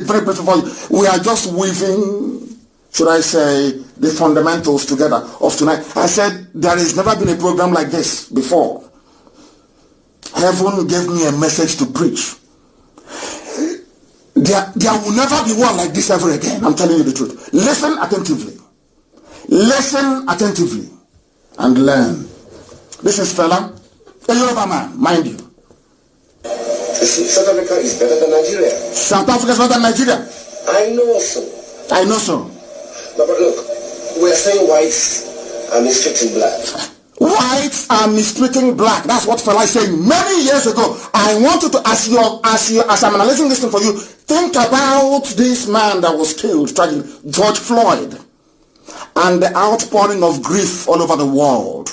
very briefly for you. We are just weaving, should I say, the fundamentals together of tonight. I said there has never been a program like this before. Heaven gave me a message to preach. There will never be one like this ever again. I'm telling you the truth. Listen attentively. Listen attentively and learn. This is fella, a Yoruba man, mind you. South Africa is better than Nigeria. South Africa is better than Nigeria. I know so. I know so. But look, we're saying whites are mistreating black. Whites are mistreating black. That's what fella is saying. Many years ago, I wanted to ask you, as I'm analyzing this thing for you, think about this man that was killed, tragically, George Floyd, and the outpouring of grief all over the world.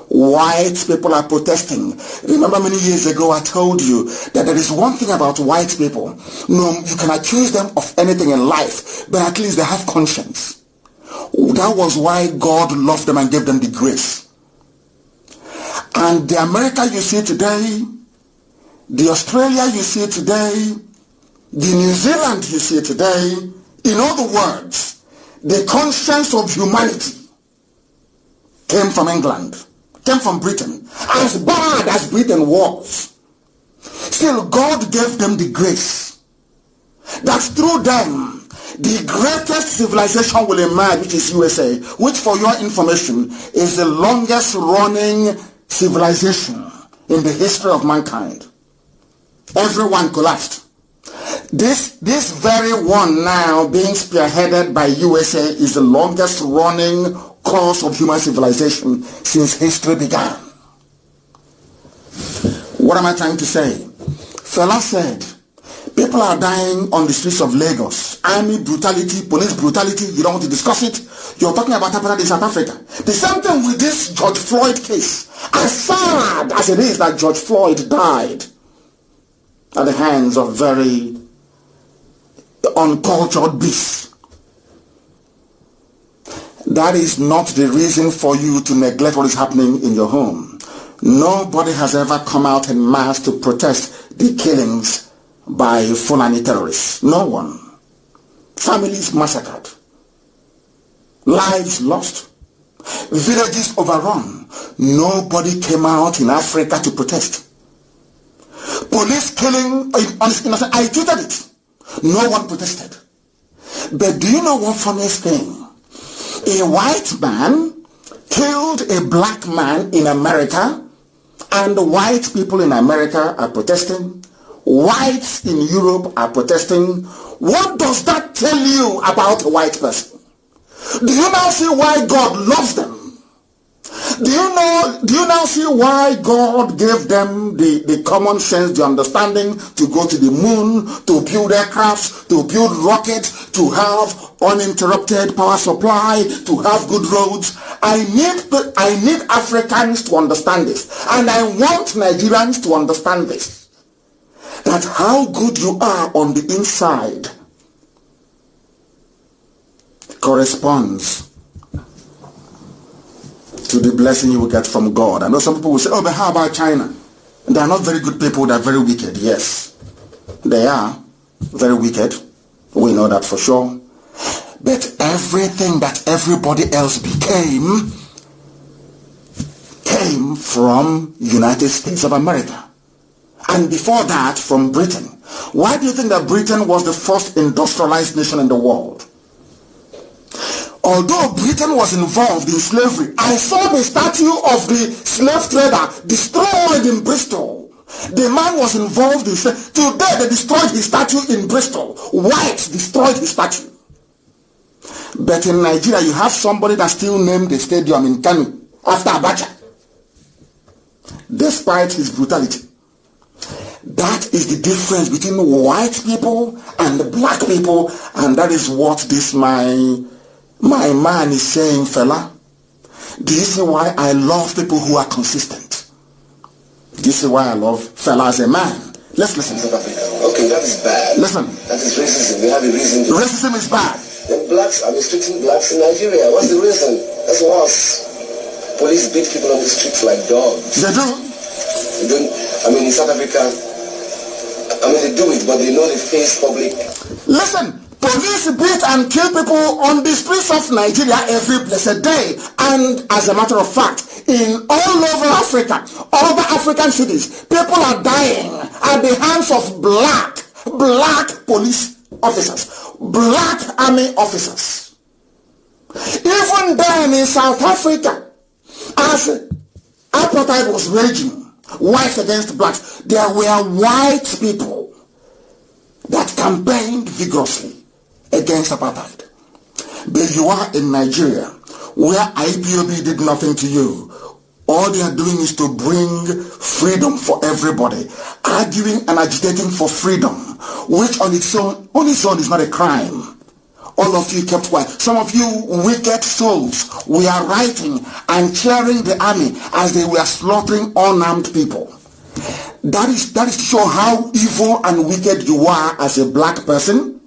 White people are protesting. Remember many years ago I told you that there is one thing about white people. No, you can accuse them of anything in life, but at least they have conscience. That was why God loved them and gave them the grace. And the America you see today, the Australia you see today, the New Zealand you see today, in other words, the conscience of humanity came from England, came from Britain. As bad as Britain was, still God gave them the grace that through them the greatest civilization will emerge, which is USA, which for your information is the longest running civilization in the history of mankind. Everyone collapsed. This very one now being spearheaded by USA is the longest running course of human civilization since history began. What am I trying to say? Fela said, people are dying on the streets of Lagos. Army brutality, police brutality, you don't want to discuss it. You're talking about apartheid in South Africa. The same thing with this George Floyd case. As sad as it is that George Floyd died at the hands of very uncultured beasts, that is not the reason for you to neglect what is happening in your home. Nobody has ever come out in mass to protest the killings by Fulani terrorists. No one. Families massacred. Lives lost. Villages overrun. Nobody came out in Africa to protest. Police killing innocent. I tweeted it. No one protested. But do you know what funniest thing? A white man killed a black man in America, and white people in America are protesting. Whites in Europe are protesting. What does that tell you about a white person? Do you now see why God loves them? Do you now see why God gave them the common sense, the understanding to go to the moon, to build aircrafts, to build rockets, to have uninterrupted power supply, to have good roads? I need Africans to understand this, and I want Nigerians to understand this. That how good you are on the inside corresponds to the blessing you will get from God. I know some people will say, oh, but how about China? They are not very good people, they are very wicked. Yes, they are very wicked. We know that for sure. But everything that everybody else became came from United States of America. And before that, from Britain. Why do you think that Britain was the first industrialized nation in the world? Although Britain was involved in slavery, I saw the statue of the slave trader destroyed in Bristol. The man was involved in slavery. Today they destroyed his statue in Bristol. Whites destroyed his statue. But in Nigeria, you have somebody that still named the stadium in Kano after Abacha, despite his brutality. That is the difference between white people and black people, and that is what this my man is saying, fella. Do you see why I love people who are consistent? Do you see why I love fella as a man? Let's listen. Okay, that is bad. Listen. That is racism. We have a reason to... Racism is bad. Then blacks are mistreating blacks in Nigeria. What's the reason? That's worse. Police beat people on the streets like dogs. They do. In South Africa, they do it, but they know they face public Listen, police beat and kill people on the streets of Nigeria every blessed day. And as a matter of fact, in all over Africa, other African cities, people are dying at the hands of black police officers, black army officers. Even then in South Africa, as apartheid was raging, whites against blacks, there were white people that campaigned vigorously against apartheid. But you are in Nigeria, where IPOB did nothing to you. All they are doing is to bring freedom for everybody, arguing and agitating for freedom, which on its own is not a crime. All of you kept quiet. Some of you wicked souls were writing and cheering the army as they were slaughtering unarmed people. That is to show how evil and wicked you are as a black person.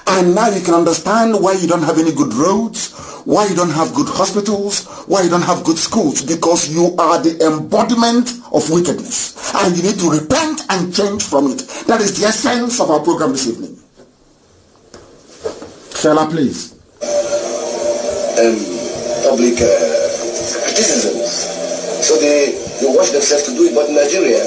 And now you can understand why you don't have any good roads, why you don't have good hospitals, why you don't have good schools, because you are the embodiment of wickedness. And you need to repent and change from it. That is the essence of our program this evening. Fella, please. Public criticisms. So they watch themselves to do it. But in Nigeria,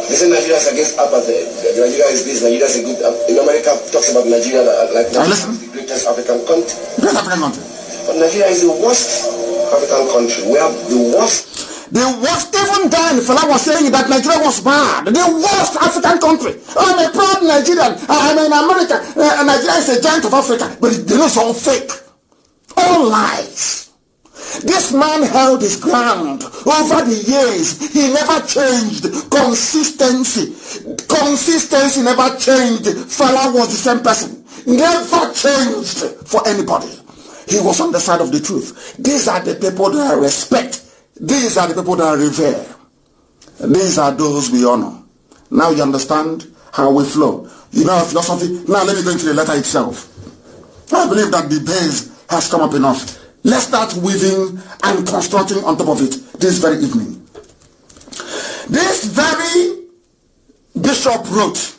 they say Nigeria is against apartheid. Nigeria is this, Nigeria is a good... In America, talks about Nigeria like Nigeria is the greatest African country. Great African country. But Nigeria is the worst African country. We have the worst... The worst, even then, fella was saying that Nigeria was bad. The worst African country. I'm a proud Nigerian. I'm in America. Nigeria is a giant of Africa. But they know it's all fake. All lies. This man held his ground over the years. He never changed. Consistency never changed. Fella was the same person. Never changed for anybody. He was on the side of the truth. These are the people that I respect. These are the people that I revere. These are those we honor. Now you understand how we flow. You know our philosophy? Now let me go into the letter itself. I believe that the base has come up enough. Let's start weaving and constructing on top of it this very evening. This very bishop wrote,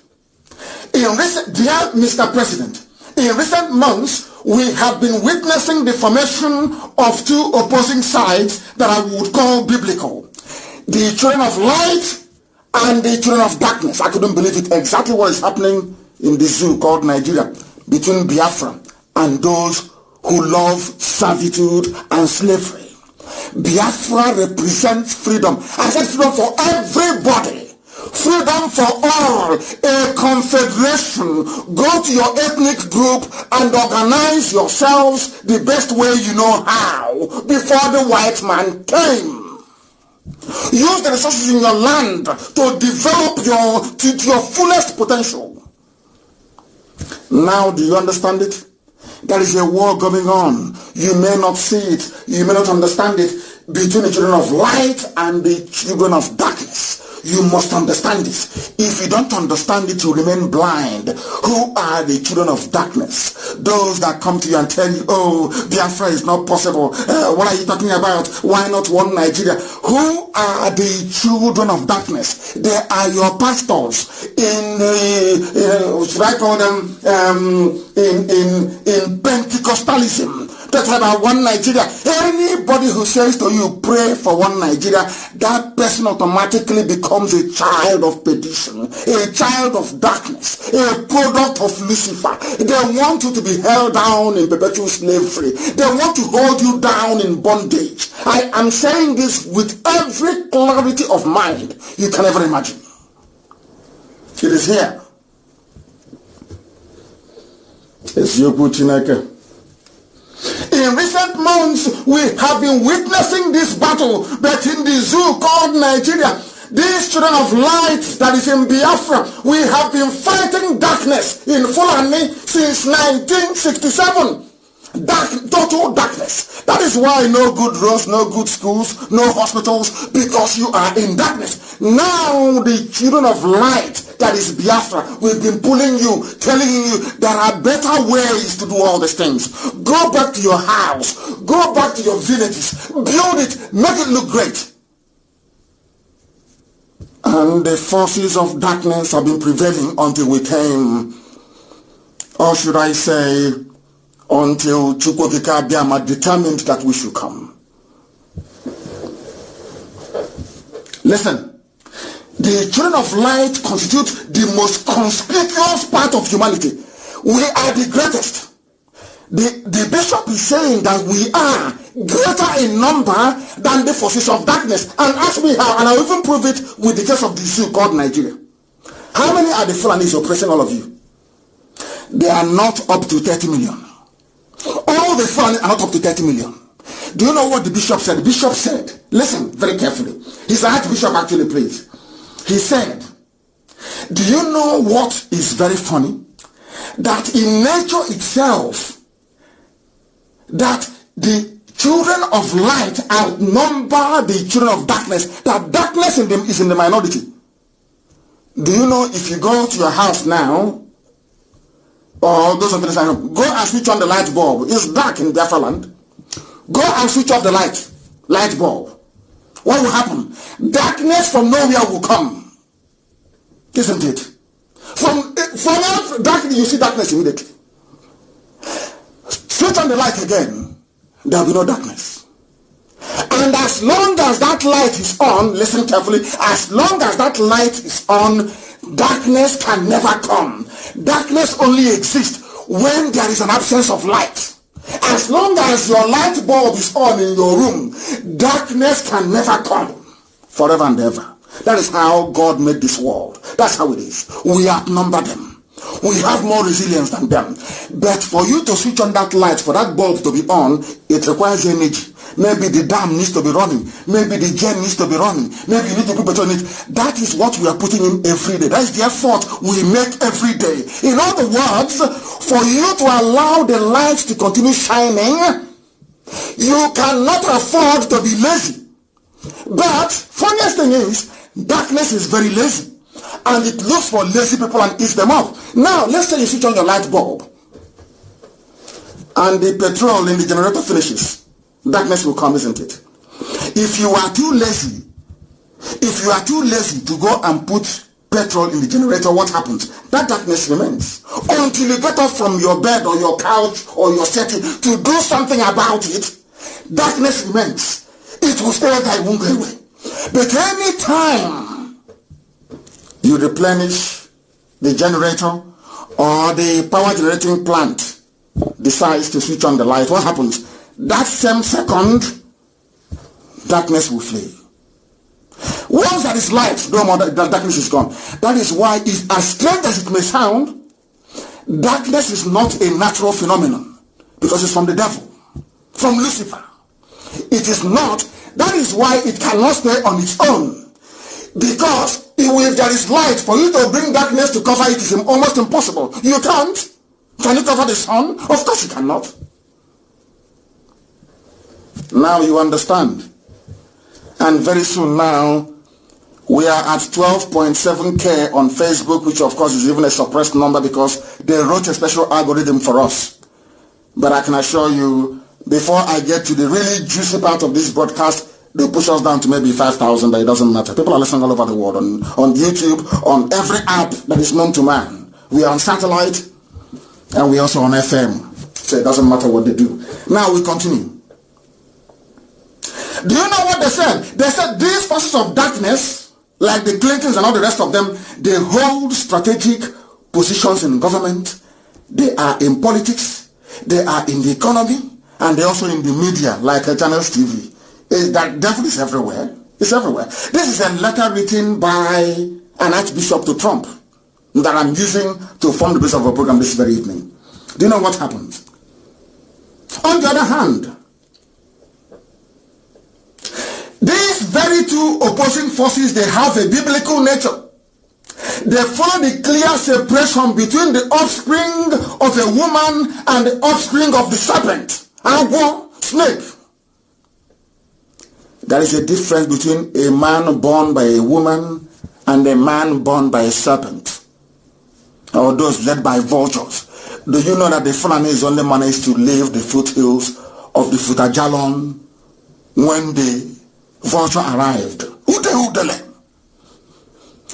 dear Mr. President, in recent months, we have been witnessing the formation of two opposing sides that I would call biblical. The children of light and the children of darkness. I couldn't believe it. Exactly what is happening in the zoo called Nigeria between Biafra and those who love servitude and slavery. Biafra represents freedom. I said freedom for everybody. Freedom for all, a confederation. Go to your ethnic group and organize yourselves the best way you know how before the white man came. Use the resources in your land to develop to your fullest potential. Now, do you understand it? There is a war going on. You may not see it, you may not understand it, between the children of light and the children of darkness. You must understand this. If you don't understand it, you remain blind. Who are the children of darkness? Those that come to you and tell you, oh, Biafra is not possible. What are you talking about? Why not one Nigeria? Who are the children of darkness? They are your pastors should I call them, in Pentecostalism. That's about one Nigeria. Anybody who says to you, pray for one Nigeria, that person automatically becomes a child of perdition, a child of darkness, a product of Lucifer. They want you to be held down in perpetual slavery. They want to hold you down in bondage. I am saying this with every clarity of mind you can ever imagine. It is here. It's Yoku Chineke. In recent months, we have been witnessing this battle between the zoo called Nigeria. These children of light that is in Biafra, we have been fighting darkness in Fulani since 1967. Total darkness. That is why no good roads, no good schools, no hospitals, because you are in darkness. Now the children of light, that is Biafra, we've been pulling you, telling you there are better ways to do all these things. Go back to your house, go back to your villages, build it, make it look great. And the forces of darkness have been prevailing until we came Or should I say, until Chukwokika Biama determined that we should come. Listen, the children of light constitute the most conspicuous part of humanity. We are the greatest. The bishop is saying that we are greater in number than the forces of darkness. And ask me how, and I'll even prove it with the case of the zoo called Nigeria. How many are the Fulanis oppressing all of you? They are not up to 30 million. All the Fulani are not up to 30 million. Do you know what the bishop said? The bishop said, listen very carefully. His archbishop actually, please. He said, do you know what is very funny? That in nature itself, that the children of light outnumber the children of darkness. That darkness in them is in the minority. Do you know if you go to your house now, or those of you listening, go and switch on the light bulb. It's dark in Biafra land. Go and switch off the light bulb. What will happen? Darkness from nowhere will come. Isn't it? From darkness, you see darkness immediately. Switch on the light again, there will be no darkness. And as long as that light is on, listen carefully, as long as that light is on, darkness can never come. Darkness only exists when there is an absence of light. As long as your light bulb is on in your room, darkness can never come forever and ever. That is how God made this world. That's how it is. We outnumber them. We have more resilience than them. But for you to switch on that light, for that bulb to be on, it requires energy. Maybe the dam needs to be running. Maybe the gen needs to be running. Maybe you need to put better on it. That is what we are putting in every day. That is the effort we make every day. In other words, for you to allow the light to continue shining, you cannot afford to be lazy. But funniest thing is, darkness is very lazy. And it looks for lazy people and eats them up. Now, let's say you switch on your light bulb and the petrol in the generator finishes. Darkness will come, isn't it? If you are too lazy to go and put petrol in the generator, what happens? That darkness remains. Until you get up from your bed or your couch or your setting to do something about it, darkness remains. It will stay there, it won't go away. But any time you replenish the generator or the power generating plant decides to switch on the light, what happens? That same second, darkness will flee. Once there is light, no more, the darkness is gone. That is why, as strange as it may sound, darkness is not a natural phenomenon, because it's from the devil, from Lucifer. It is not. That is why it cannot stay on its own. Because if there is light, for you to bring darkness to cover it is almost impossible. You can't. Can you cover the sun? Of course you cannot. Now you understand. And very soon now, we are at 12.7K on Facebook, which of course is even a suppressed number because they wrote a special algorithm for us. But I can assure you, before I get to the really juicy part of this broadcast, they push us down to maybe 5,000, but it doesn't matter. People are listening all over the world, on YouTube, on every app that is known to man. We are on satellite, and we are also on FM. So it doesn't matter what they do. Now we continue. Do you know what they said? They said these forces of darkness, like the Clintons and all the rest of them, they hold strategic positions in government. They are in politics. They are in the economy. And they're also in the media, like Channels TV. That devil is everywhere. It's everywhere. This is a letter written by an archbishop to Trump that I'm using to form the basis of our program this very evening. Do you know what happens? On the other hand, these very two opposing forces, they have a biblical nature. They follow the clear separation between the offspring of a woman and the offspring of the serpent. Agwo, snake. There is a difference between a man born by a woman and a man born by a serpent, or those led by vultures. Do you know that the Fulanese only managed to leave the foothills of the Futajalon when the vulture arrived?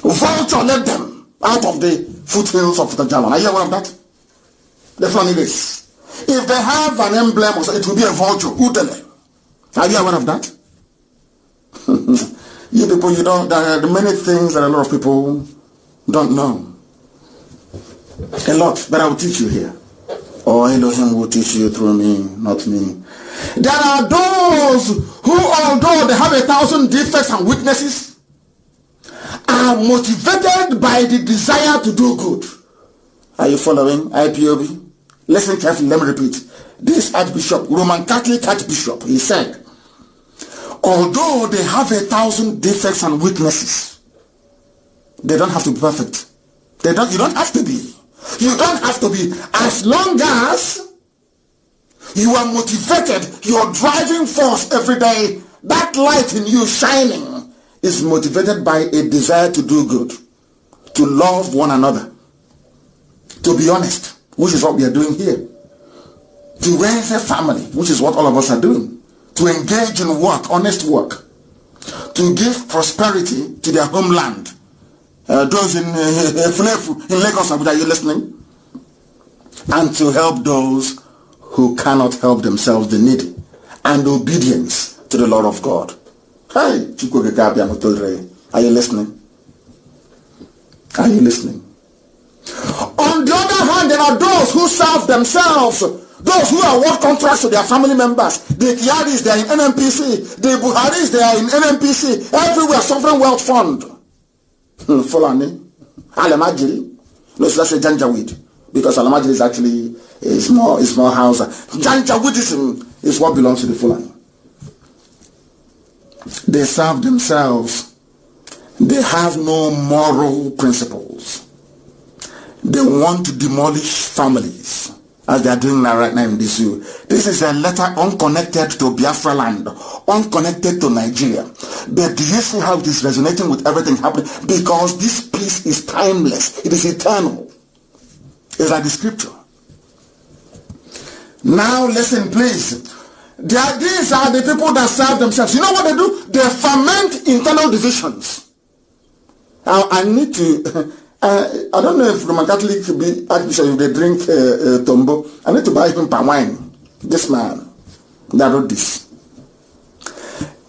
Vulture led them out of the foothills of Futajalon. Are you aware of that? the Fulani race. If they have an emblem, it will be a vulture. Udele. Are you aware of that? You people, you don't. There are many things that a lot of people don't know. A lot, but I will teach you here. Or Elohim will teach you through me, not me. There are those who, although they have 1,000 defects and weaknesses, are motivated by the desire to do good. Are you following? IPOB? Listen carefully, let me repeat. This Archbishop, Roman Catholic Archbishop, he said, although they have 1,000 defects and weaknesses, they don't have to be perfect. You don't have to be. You don't have to be. As long as you are motivated, your driving force every day, that light in you shining is motivated by a desire to do good, to love one another, to be honest, which is what we are doing here, to raise a family, which is what all of us are doing, to engage in work, honest work, to give prosperity to their homeland. Those in Lagos, are you listening? And to help those who cannot help themselves, the needy, and obedience to the Lord of God. Hey, are you listening? Are you listening? On the other hand, there are those who serve themselves, those who award contracts to their family members. The Kiaris, they are in NNPC. The Buharis, they are in NNPC. Everywhere, Sovereign Wealth Fund. Fulani, Alamajiri, no, so that's a Janjaweed, because Alamajiri is actually more Hausa. Janjaweedism is what belongs to the Fulani. They serve themselves. They have no moral principles. They want to demolish families, as they are doing now right now in this zoo. This is a letter unconnected to Biafra land, unconnected to Nigeria. But do you see how it is resonating with everything happening? Because this peace is timeless. It is eternal. It's like the scripture. Now listen, please. These are the people that serve themselves. You know what they do? They ferment internal divisions. I need to... I don't know if Roman Catholic Archbishop, if they drink tombo, I need to buy him palm wine. This man that wrote this.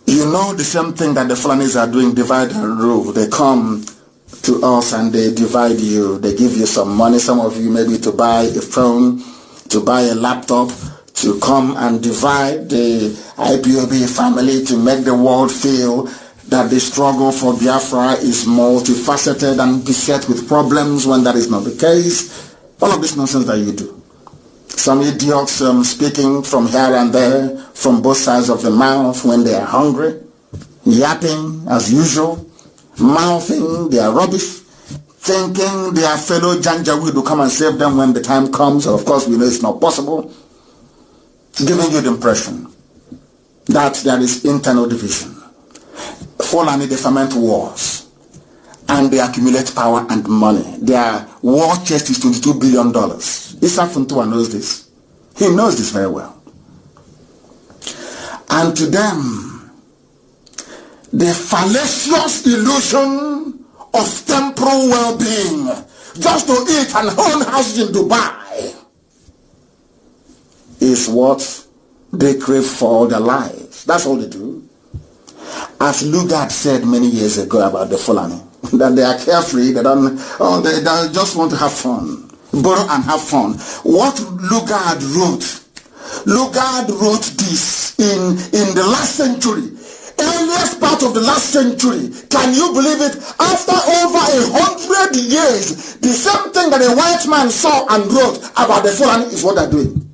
You know the same thing that the Fulanis are doing, divide and rule. They come to us and they divide you. They give you some money, some of you maybe to buy a phone, to buy a laptop, to come and divide the IPOB family, to make the world feel that the struggle for Biafra is multifaceted and beset with problems, when that is not the case. All of this nonsense that you do. Some idiots speaking from here and there, from both sides of the mouth when they are hungry, yapping as usual, mouthing their rubbish, thinking their fellow Janjaweed will come and save them when the time comes. Of course, we know it's not possible. Giving you the impression that there is internal division. Fulani, they ferment wars, and they accumulate power and money. Their war chest is $22 billion. Issa Funtua knows this. He knows this very well. And to them, the fallacious illusion of temporal well-being, just to eat and own houses in Dubai, is what they crave for all their lives. That's all they do. As Lugard said many years ago about the Fulani, that they are carefree, they just want to have fun, borrow and have fun. What Lugard wrote this in the last century, earliest part of the last century. Can you believe it? After over 100 years, the same thing that a white man saw and wrote about the Fulani is what they're doing.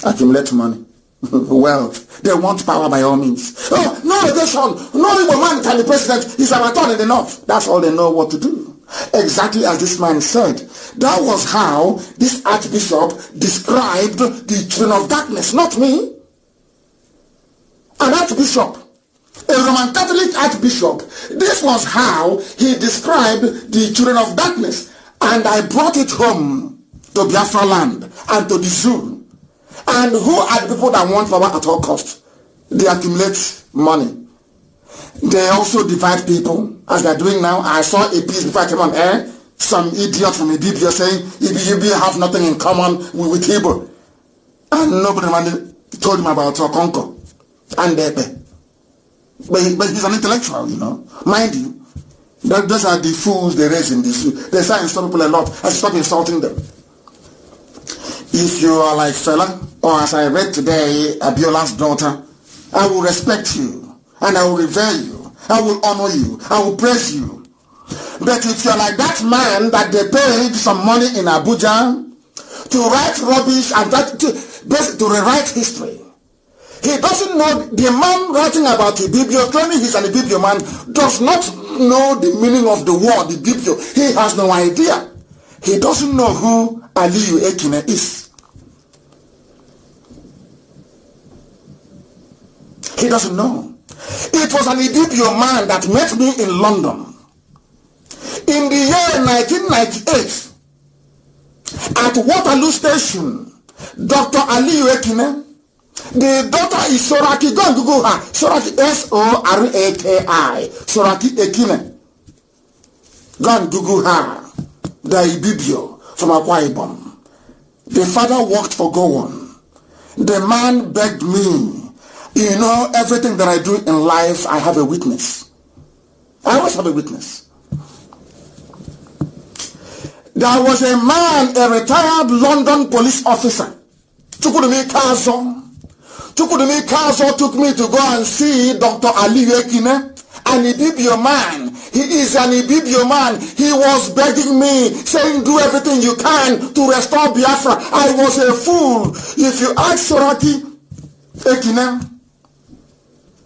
Accumulate money. Wealth. They want power by all means. Oh, no election. No evil man can be president. He's a return in the north. That's all they know what to do. Exactly as this man said. That was how this archbishop described the children of darkness. Not me. An archbishop. A Roman Catholic archbishop. This was how he described the children of darkness. And I brought it home to Biafra land and to the zoo. And who are the people that want power at all costs? They accumulate money. They also divide people, as they're doing now. I saw a piece before I came on air. some idiot from Ibibio saying Ibibio have nothing in common with Igbo. And nobody told him about Okonko and Ebe. But he's an intellectual, you know. Mind you, those are the fools they raise in this. They say insult people a lot. I stop insulting them. If you are like Fela, or as I read today, Abiola's daughter, I will respect you, and I will revere you, I will honor you, I will praise you. But if you're like that man that they paid some money in Abuja to write rubbish and to rewrite history, he doesn't know, the man writing about Ibibio, claiming he's an Ibibio man, does not know the meaning of the word Ibibio. He has no idea. He doesn't know who Aliyu Ekine is. He doesn't know. It was an Ibibio man that met me in London in the year 1998 at Waterloo Station. Dr. Aliyu Ekine, the daughter is Soraki. Go and Google her. Soraki, Soraki, Soraki Ekine. Go and Google her. The Ibibio from Akwa Ibom. The father worked for Gowon. The man begged me. You know, everything that I do in life, I have a witness. I always have a witness. There was a man, a retired London police officer. Chukudumi Kazo took me to go and see Dr. Aliyu Ekine, an Ibibio man. He is an Ibibio man. He was begging me, saying, do everything you can to restore Biafra. I was a fool. If you ask Soraki Ekine,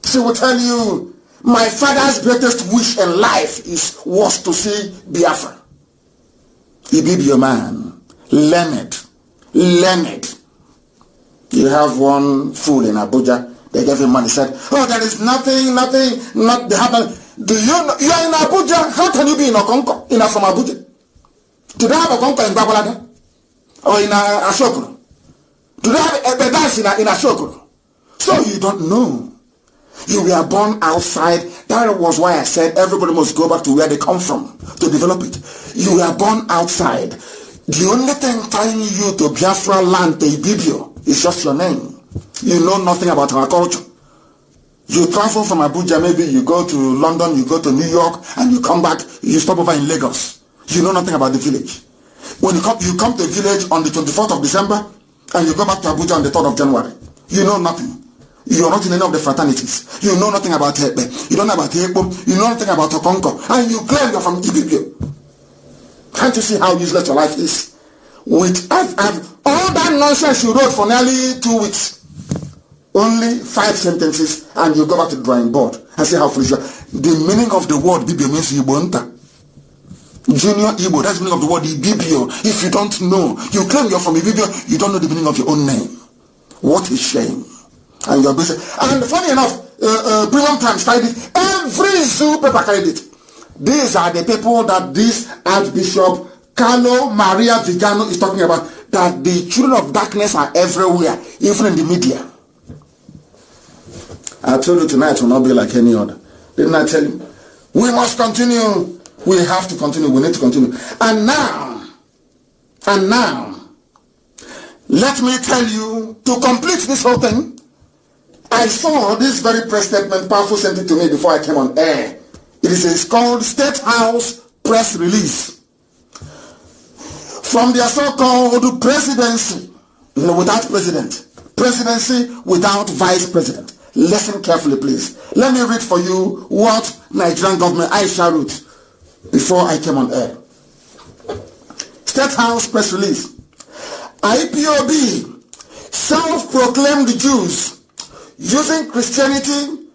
she will tell you, my father's greatest wish in life was to see Biafra. Ibibio man, learned. You have one fool in Abuja, they gave him money, said, oh, there is nothing, they happen. Do you know, you are in Abuja, how can you be in Okonko, from Abuja? Do they have Okonko in Babalada? Or in Ashokoro? Do they have a dance in Ashokoro? So you don't know. You were born outside. That was why I said everybody must go back to where they come from to develop it. You were born outside. The only thing tying you to Biafra land, the Ibibio, is just your name. You know nothing about our culture. You travel from Abuja, maybe you go to London, you go to New York, and you come back, you stop over in Lagos. You know nothing about the village. When you come to the village on the 24th of December, and you go back to Abuja on the 3rd of January. You know nothing. You are not in any of the fraternities. You know nothing about Ebe. You don't know about Ebo. You know nothing about Okonko. And you claim you're from Ibibio. Can't you see how useless your life is? With all that nonsense you wrote for nearly 2 weeks. Only 5 sentences and you go back to the drawing board and see how foolish you are. The meaning of the word Ibibio means Ibonta. Junior Igbo, that's the meaning of the word Ibibio. If you don't know, you claim you're from Ibibio, you don't know the meaning of your own name. What a shame. And you're busy. And funny enough, Premium Times carried it. Every zoo paper carried it. These are the people that this Archbishop Carlo Maria Vigano is talking about. That the children of darkness are everywhere, even in the media. I told you tonight will not be like any other. Didn't I tell you? We must continue. We have to continue. We need to continue. And now, let me tell you, to complete this whole thing, I saw this very press statement, Powerful sent it to me before I came on air. It's called State House Press Release. From their so-called presidency, without president, presidency without vice president. Listen carefully, please. Let me read for you what Nigerian government Aisha wrote before I came on air. State House Press Release. IPOB, self-proclaimed Jews, using Christianity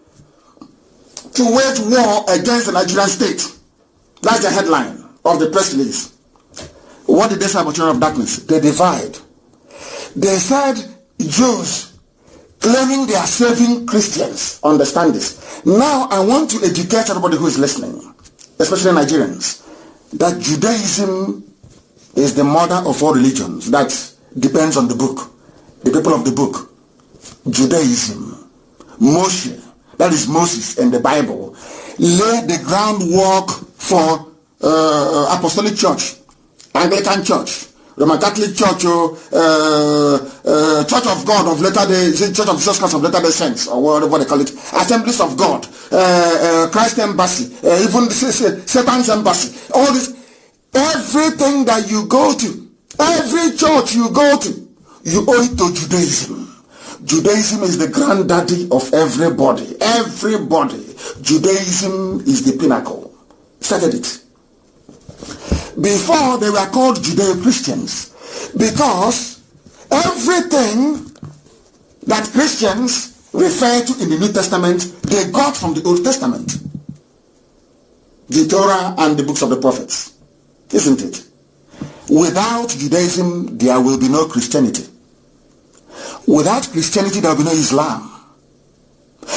to wage war against the Nigerian state. That's the headline of the press release. What did they say about children of darkness? They divide. They said Jews claiming they are saving Christians. Understand this. Now I want to educate everybody who is listening, especially Nigerians, that Judaism is the mother of all religions. That depends on the book. The people of the book. Judaism. Moshe, that is Moses in the Bible, laid the groundwork for Apostolic Church, Anglican Church, Roman Catholic Church, Church of God of Latter-day, Church of Jesus Christ of Latter-day Saints, or whatever they call it, Assemblies of God, Christ Embassy, even Satan's Embassy, all this, everything that you go to, every church you go to, you owe it to Judaism. Judaism is the granddaddy of everybody. Everybody. Judaism is the pinnacle. Started it. Before they were called Judeo-Christians, because everything that Christians refer to in the New Testament, they got from the Old Testament. The Torah and the books of the prophets. Isn't it? Without Judaism, there will be no Christianity. Without Christianity, there will be no Islam.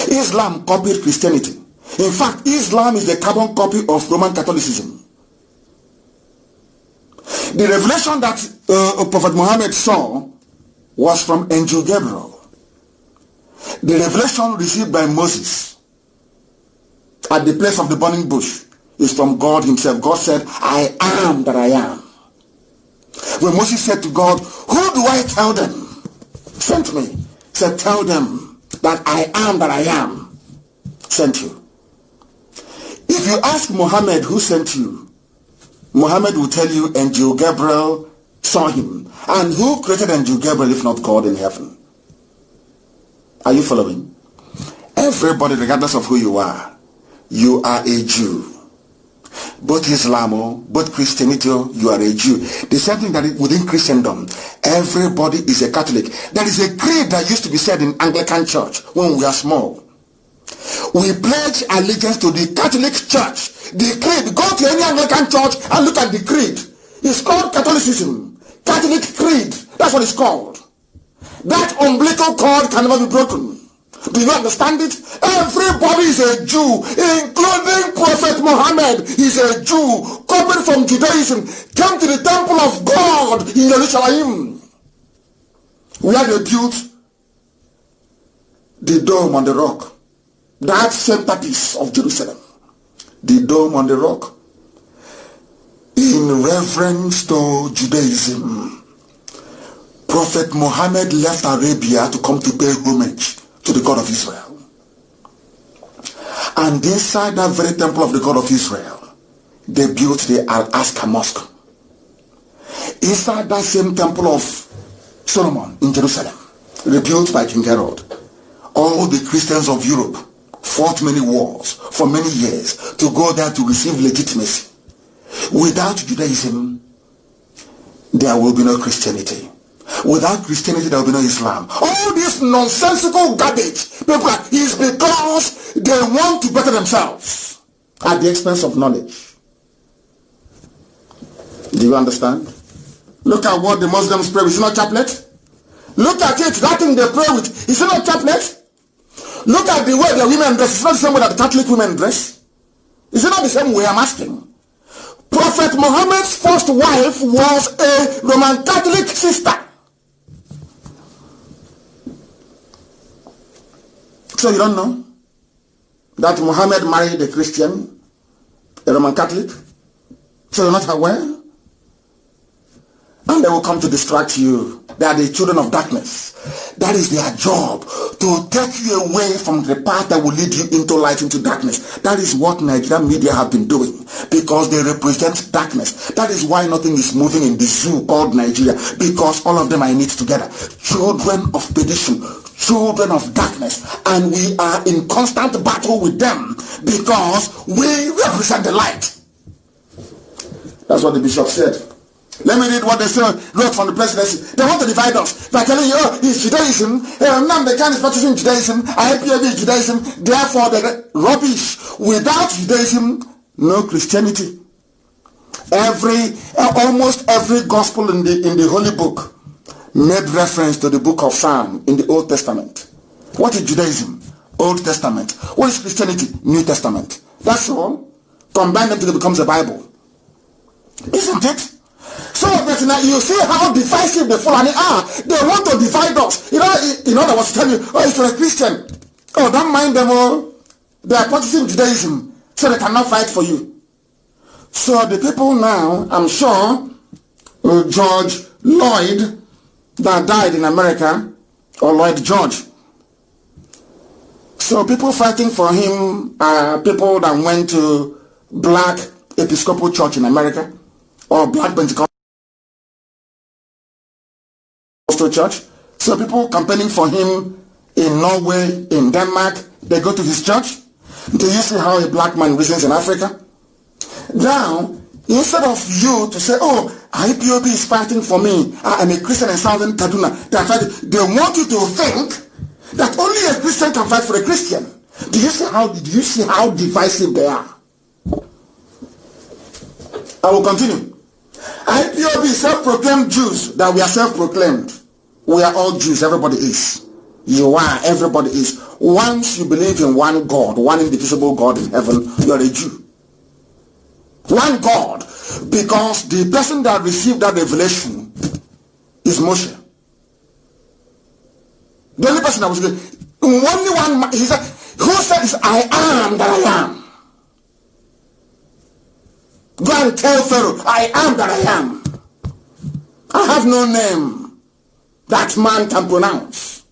Islam copied Christianity. In fact, Islam is the carbon copy of Roman Catholicism. The revelation that Prophet Muhammad saw was from Angel Gabriel. The revelation received by Moses at the place of the burning bush is from God himself. God said, I am that I am. When Moses said to God, who do I tell them? Sent me. Said, tell them that I am that I am. Sent you. If you ask Muhammad who sent you, Muhammad will tell you Angel Gabriel saw him. And who created Angel Gabriel if not God in heaven? Are you following? Everybody, regardless of who you are a Jew. Both Islam, both Christianity, you are a Jew. The same thing that within Christendom, everybody is a Catholic. There is a creed that used to be said in Anglican Church when we are small. We pledge allegiance to the Catholic Church. The creed, go to any Anglican church and look at the creed. It's called Catholicism. Catholic creed. That's what it's called. That umbilical cord can never be broken. Do you understand it? Everybody is a Jew, including Prophet Muhammad. He's a Jew, copied from Judaism, came to the temple of God in Jerusalem, where they built the dome on the rock. That centerpiece of Jerusalem. The dome on the rock. In reverence to Judaism, Prophet Muhammad left Arabia to come to pay homage to the God of Israel. And inside that very temple of the God of Israel, they built the Al-Aqsa Mosque. Inside that same temple of Solomon in Jerusalem, rebuilt by King Herod, all the Christians of Europe fought many wars for many years to go there to receive legitimacy. Without Judaism, there will be no Christianity. Without Christianity, there will be no Islam. All this nonsensical garbage, people is because they want to better themselves at the expense of knowledge. Do you understand? Look at what the Muslims pray with. Is it not chaplet? Look at it. That thing they pray with. Is it not chaplet? Look at the way the women dress. It's not the same way that the Catholic women dress. Is it not the same way? I'm asking. Prophet Muhammad's first wife was a Roman Catholic sister. So you don't know that Muhammad married a Christian, a Roman Catholic? So you're not aware? And they will come to distract you. They are the children of darkness. That is their job, to take you away from the path that will lead you into light, into darkness. That is what Nigerian media have been doing, because they represent darkness. That is why nothing is moving in the zoo called Nigeria, because all of them are in it together. Children of perdition, children of darkness, and we are in constant battle with them because we represent the light. That's what the bishop said. Let me read what they wrote from the presidency. They want to divide us by telling you, oh, it's Judaism, Nnamdi is practicing Judaism, IPAB is Judaism, therefore the rubbish. Without Judaism, no Christianity. Almost every gospel in the Holy Book made reference to the book of Psalm in the Old Testament. What is Judaism? Old Testament. What is Christianity? New Testament. That's all. Combine them together becomes a Bible. Isn't it? So that now you see how divisive the Fulani are. They want to divide us. You know I was telling you, oh, if you're a Christian, oh, don't mind them all. They are practicing Judaism, so they cannot fight for you. So the people now, I'm sure, George Lloyd, that died in America, or Lloyd George. So people fighting for him are people that went to black Episcopal Church in America, or black Pentecostal Church. So people campaigning for him in Norway, in Denmark, they go to his church. Do you see how a black man reasons in Africa? Now, instead of you to say, oh, IPOB is fighting for me, I'm a Christian in Southern Kaduna, they want you to think that only a Christian can fight for a Christian. Do you see how divisive they are? I will continue. IPOB is self-proclaimed Jews, that we are self-proclaimed. We are all Jews, everybody is. You are, everybody is. Once you believe in one God, one indivisible God in heaven, you are a Jew. One God, because the person that received that revelation is Moshe. The only person that was only one, he said, who says I am that I am? Go and tell Pharaoh, I am that I am. I have no name that man can pronounce.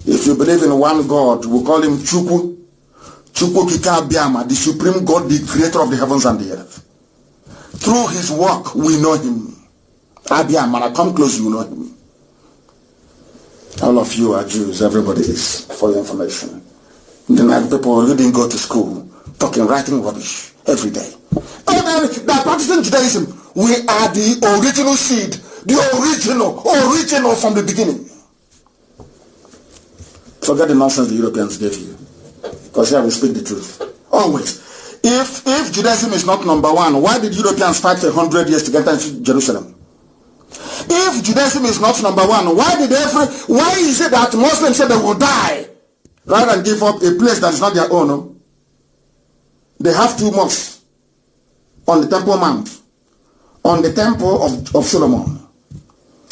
If you believe in one God, we call him Chukwu. Chukwu Kika Abiyama, the supreme God, the creator of the heavens and the earth. Through his work, we know him. Abiyama, I come close, you know him. All of you are Jews, everybody is, for your information. Then I have people who didn't go to school, talking, writing rubbish every day. And then that practicing Judaism, we are the original seed, the original from the beginning. Forget the nonsense the Europeans gave you. Because here we speak the truth. Always. If Judaism is not number one, why did Europeans fight for 100 years to get into Jerusalem? If Judaism is not number one, why is it that Muslims say they will die rather than give up a place that is not their own? No? They have 2 mosques on the Temple Mount, on the Temple of Solomon.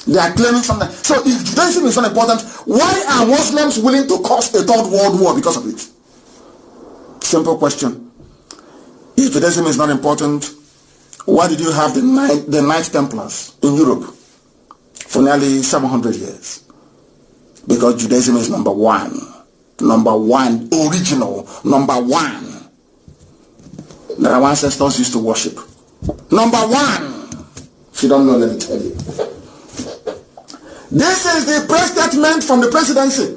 They are claiming something. So if Judaism is not important, why are Muslims willing to cause a 3rd world war because of it? Simple question. If Judaism is not important, why did you have the Knight Templars in Europe for nearly 700 years? Because Judaism is number one, original, number one, that our ancestors used to worship. Number one. If you don't know, let me tell you. This is the press statement from the presidency.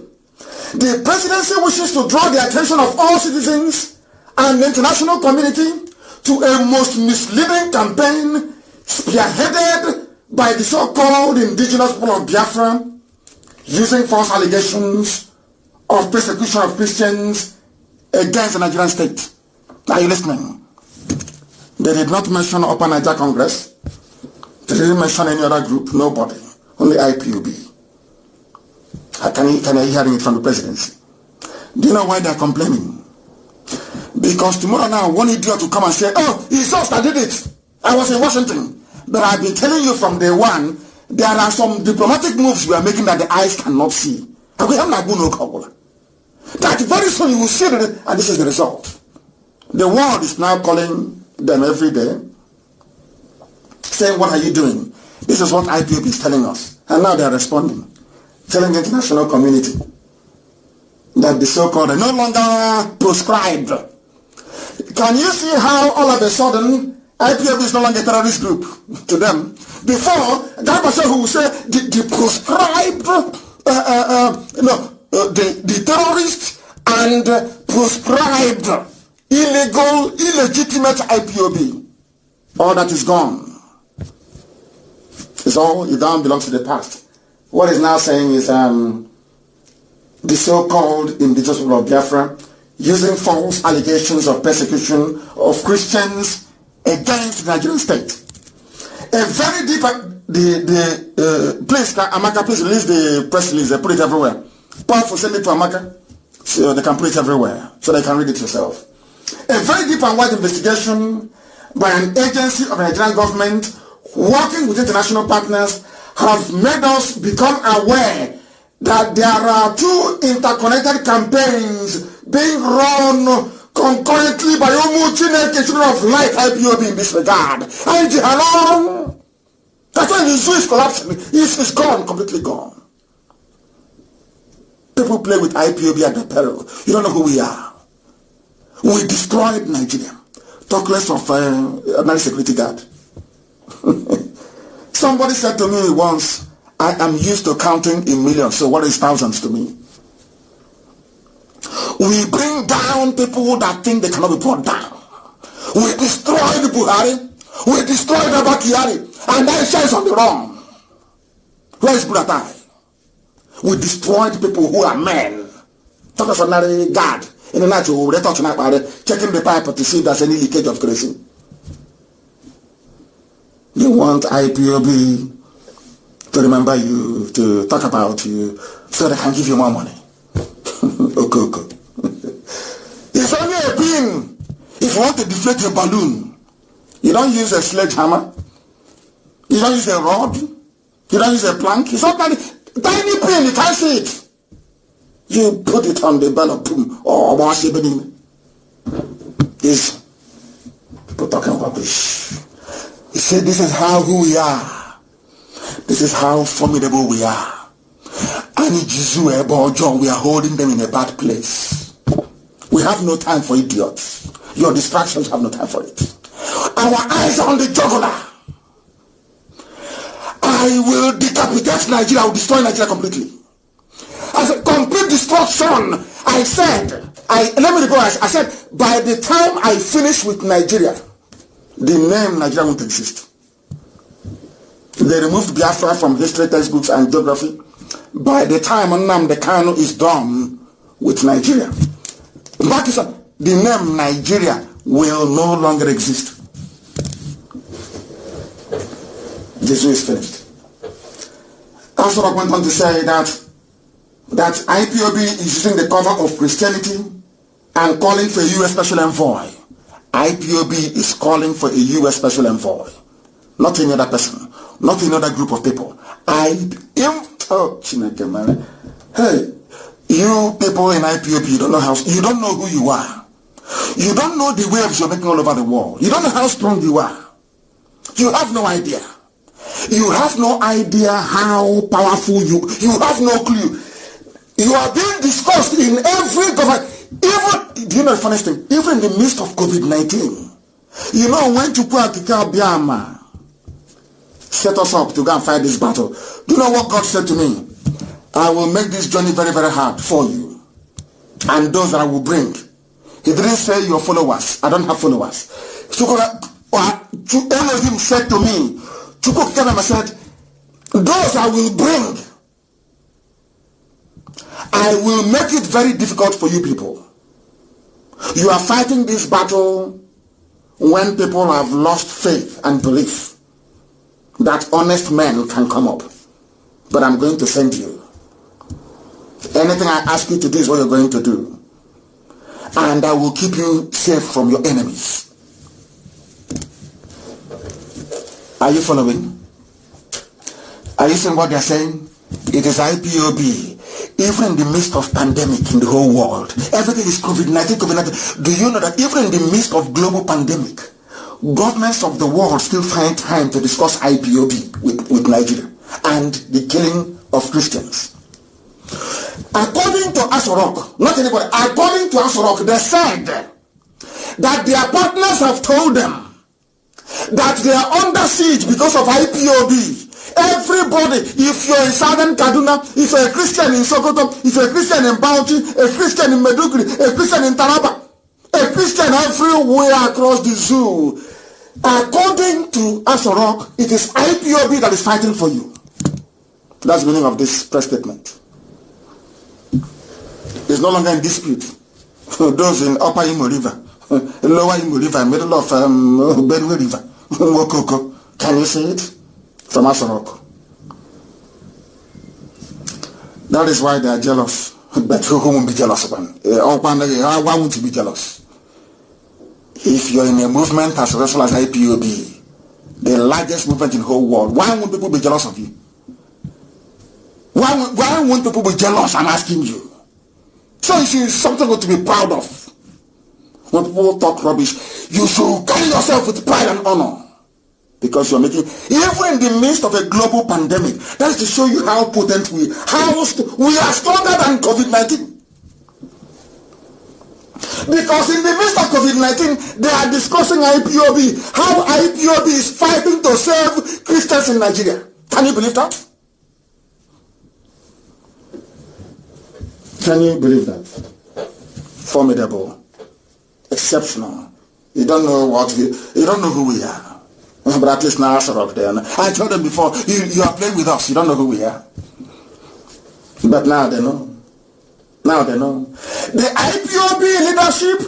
The presidency wishes to draw the attention of all citizens and the international community to a most misleading campaign spearheaded by the so-called indigenous people of Biafra, using false allegations of persecution of Christians against the Nigerian state. Are you listening? They did not mention Upper Niger Congress. They didn't mention any other group, nobody. Only IPOB. Can you hear it from the presidency? Do you know why they're complaining? Because tomorrow now, one idiot will come and say, oh, it's us that did it. I was in Washington. But I've been telling you from day one, there are some diplomatic moves we are making that the eyes cannot see. That very soon you will see it, and this is the result. The world is now calling them every day, saying, what are you doing? This is what IPOB is telling us. And now they are responding, telling the international community that the so-called are no longer proscribed. Can you see how all of a sudden IPOB is no longer a terrorist group to them? Before, that person who will say the proscribed, the terrorist and proscribed, illegal, illegitimate IPOB, all that is gone. It now belongs to the past. What is now saying is the so-called indigenous people of Biafra using false allegations of persecution of Christians against the Nigerian state. A very deep, please, Amaka, please release the press release, put it everywhere. Powerful, send it to Amaka, so they can put it everywhere, so they can read it yourself. A very deep and wide investigation by an agency of the Nigerian government working with international partners have made us become aware that there are 2 interconnected campaigns being run concurrently by Chineke, children of light, IPOB in this regard. And hello. That's why the zoo is collapsing. It's gone, completely gone. People play with IPOB at their peril. You don't know who we are. We destroyed Nigeria. Talk less of another security guard. Somebody said to me once, I am used to counting in millions, so what is thousands to me? We bring down people that think they cannot be brought down. We destroyed Buhari. We destroyed Abakari. And then shares on the wrong. Where is Buratai? We destroyed people who are men. Talk of another guard. In the night, we will talk tonight about checking the pipe to see if there's any leakage of kerosene. They want IPOB to remember you, to talk about you, so they can give you more money. Okay. It's only a pin. If you want to deflate a balloon, you don't use a sledgehammer. You don't use a rod. You don't use a plank. It's not tiny pin. You can't see it. You put it on the bell of boom. Oh, wash it. Is people talking rubbish. He said, this is who we are. This is how formidable we are. And we are holding them in a bad place. We have no time for idiots. Your distractions have no time for it. Our eyes are on the jugular. I will decapitate Nigeria. I will destroy Nigeria completely. As a complete destruction, I said, let me report, I said, by the time I finish with Nigeria, the name Nigeria won't exist. They removed Biafra from history textbooks and geography. By the time Nnamdi is done with Nigeria, the name Nigeria will no longer exist. This is finished. Also, I went on to say that IPOB is using the cover of Christianity and calling for a U.S. Special Envoy. IPOB is calling for a U.S. Special Envoy. Not any other person. Not another group of people. Hey, you people in IPOB, you don't know who you are. You don't know the waves you're making all over the world. You don't know how strong you are. You have no idea. You have no idea how powerful you have no clue. You are being discussed in every government. Even, do you know the funniest thing? Even in the midst of COVID-19, you know, when Biama set us up to go and fight this battle, do you know what God said to me? I will make this journey very, very hard for you. And those that I will bring. He didn't say your followers. I don't have followers. Elohim said to me, said, those I will bring, I will make it very difficult for you people. You are fighting this battle when people have lost faith and belief that honest men can come up. But I'm going to send you. Anything I ask you to do is what you're going to do. And I will keep you safe from your enemies. Are you following? Are you seeing what they're saying? It is IPOB. Even in the midst of pandemic in the whole world, everything is COVID-19, COVID-19. Do you know that even in the midst of global pandemic, governments of the world still find time to discuss IPOB with Nigeria and the killing of Christians? According to Asorok, not anybody, according to Asorok, they said that their partners have told them that they are under siege because of IPOB. Everybody, if you're in Southern Kaduna, if you're a Christian in Sokoto, if you're a Christian in Bauchi, a Christian in Meduguri, a Christian in Taraba, a Christian everywhere across the zoo, according to Asorok, it is IPOB that is fighting for you. That's the meaning of this press statement. It's no longer in dispute. Those in Upper Imo River, Lower Imo River, middle of Benue River, Mokoko, can you see it? From Asorok. That is why they are jealous. But who won't be jealous of them? Why won't you be jealous? If you're in a movement as successful as IPOB, the largest movement in the whole world, why won't people be jealous of you? Why won't people be jealous? I'm asking you. So it's something to be proud of. when people talk rubbish, you should carry yourself with pride and honor. Because you're making, even in the midst of a global pandemic, that is to show you how potent we are stronger than COVID-19. Because in the midst of COVID-19, they are discussing IPOB, how IPOB is fighting to save Christians in Nigeria. Can you believe that? Can you believe that? Formidable. Exceptional. You don't know you don't know who we are. But at least now there. I told them before, you are playing with us, you don't know who we are. But now they know. Now they know. The IPOB leadership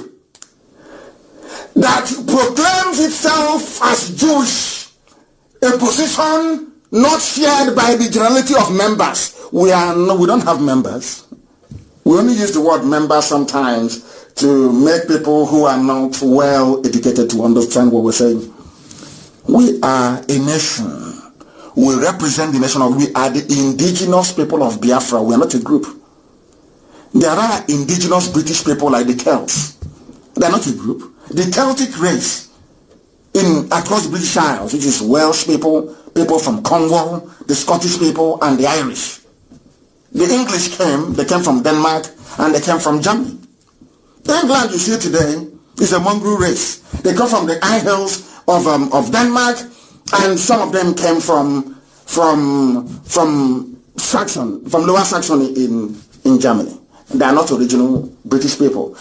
that proclaims itself as Jewish, a position not shared by the generality of members. We don't have members. We only use the word members sometimes to make people who are not well educated to understand what we're saying. We are a nation. We represent the nation. We are the indigenous people of Biafra. We are not a group. There are indigenous British people like the Celts. They are not a group. The Celtic race across the British Isles, which is Welsh people, people from Cornwall, the Scottish people, and the Irish. The English they came from Denmark, and they came from Germany. England, you see today, is a mongrel race. They come from the Isles of Denmark, and some of them came from Saxon, from Lower Saxony in Germany. They are not original British people.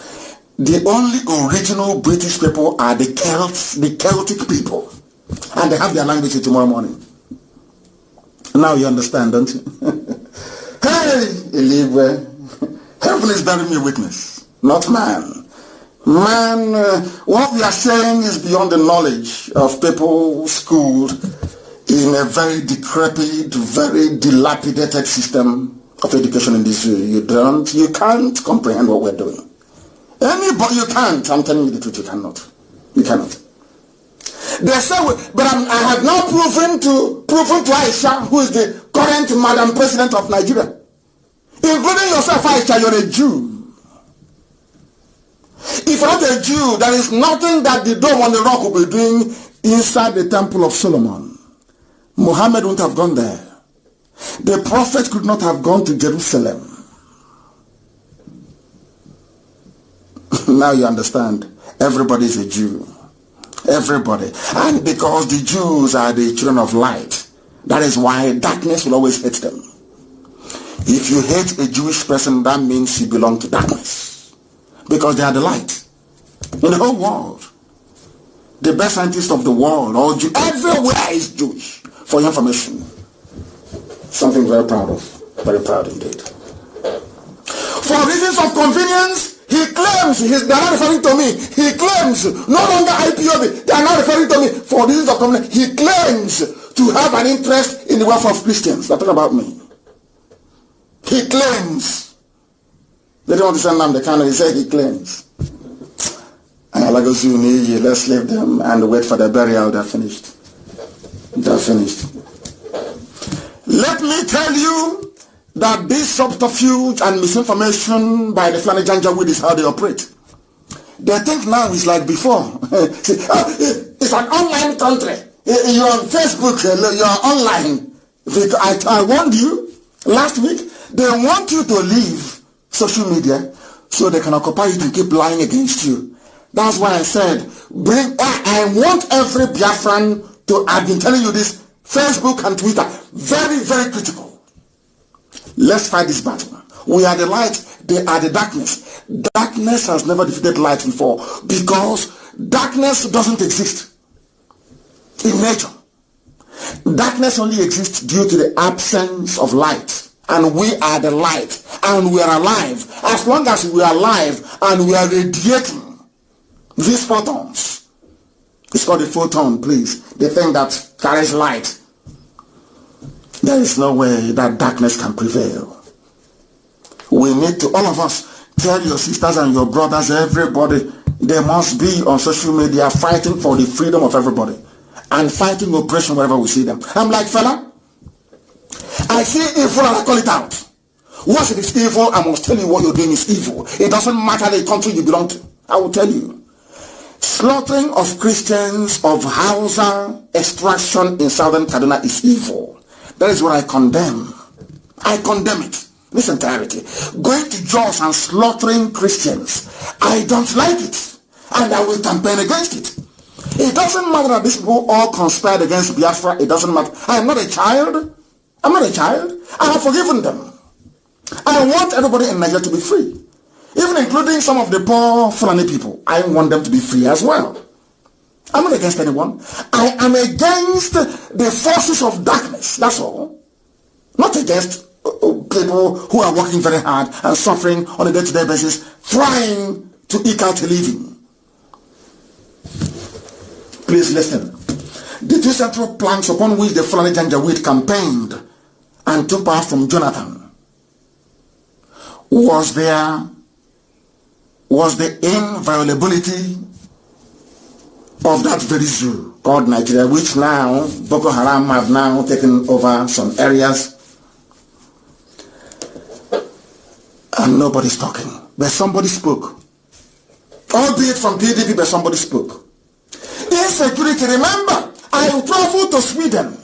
The only original British people are the Celts, the Celtic people. And they have their language tomorrow morning. Now you understand, don't you? Hey, Eligwe, heaven is bearing me witness, not man. Man, what we are saying is beyond the knowledge of people schooled in a very decrepit, very dilapidated system of education in this. You can't comprehend what we're doing. Anybody, you can't. I'm telling you the truth, you cannot. You cannot. They say, but I have now proven to Aisha, who is the current Madam President of Nigeria, including yourself, Aisha, you're a Jew. If you're not a Jew, there is nothing that the dome on the rock will be doing inside the Temple of Solomon. Muhammad wouldn't have gone there. The prophet could not have gone to Jerusalem. Now you understand. Everybody is a Jew. Everybody. And because the Jews are the children of light, that is why darkness will always hate them. If you hate a Jewish person, that means you belong to darkness. Because they are the light. In the whole world. The best scientist of the world, everywhere is Jewish. For your information. Something very proud of. Very proud indeed. For reasons of convenience, he claims, they are not referring to me, he claims, no longer IPOB, they are not referring to me, for reasons of convenience, he claims to have an interest in the welfare of Christians. They're talking about me. He claims. They don't want to send them the canon, he said he claims. Let's leave them and wait for the burial. They're finished. They're finished. Let me tell you that this subterfuge and misinformation by the Fulani Janjaweed is how they operate. They think now it's like before. It's an online country. You're on Facebook, you're online. I warned you last week, they want you to leave social media so they can occupy you and keep lying against you. That's why I said, I want every Biafran to, I've been telling you this, Facebook and Twitter, very, very critical. Let's fight this battle. We are the light, they are the darkness. Darkness has never defeated light before because darkness doesn't exist in nature. Darkness only exists due to the absence of light. And we are the light. And we are alive. As long as we are alive and we are radiating these photons. It's called a photon, please. The thing that carries light. There is no way that darkness can prevail. We need to, all of us, tell your sisters and your brothers, everybody, they must be on social media fighting for the freedom of everybody. And fighting oppression wherever we see them. I'm like, fella, I see evil and I call it out. Once it is evil, I must tell you what you're doing is evil. It doesn't matter the country you belong to. I will tell you. Slaughtering of Christians of Hausa extraction in southern Kaduna is evil. That is what I condemn. I condemn it. This entirety. Going to Jos and slaughtering Christians. I don't like it. And I will campaign against it. It doesn't matter that these people all conspired against Biafra. It doesn't matter. I am not a child. I'm not a child. I have forgiven them. I want everybody in Nigeria to be free. Even including some of the poor Fulani people. I want them to be free as well. I'm not against anyone. I am against the forces of darkness. That's all. Not against people who are working very hard and suffering on a day-to-day basis, trying to eke out a living. Please listen. The two central planks upon which the Fulani Janjaweed campaigned and took power from Jonathan was the inviolability of that very zoo called Nigeria, which now Boko Haram have now taken over some areas, and nobody's talking. But somebody spoke. Albeit from PDP, but somebody spoke. Insecurity, remember, I traveled to Sweden.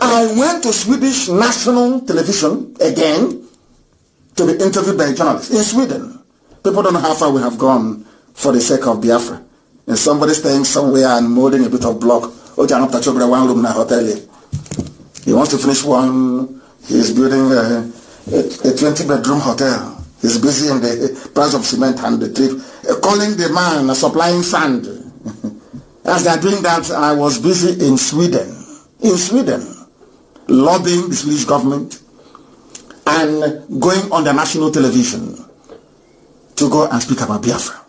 I went to Swedish national television again to be interviewed by journalists in Sweden. People don't know how far we have gone for the sake of Biafra. And somebody staying somewhere and molding a bit of block. One room in a hotel. He wants to finish one. He's building a 20-bedroom hotel. He's busy in the price of cement and the trip. Calling the man supplying sand. As they are doing that, I was busy in Sweden. In Sweden. Lobbying the Swedish government and going on the national television to go and speak about Biafra.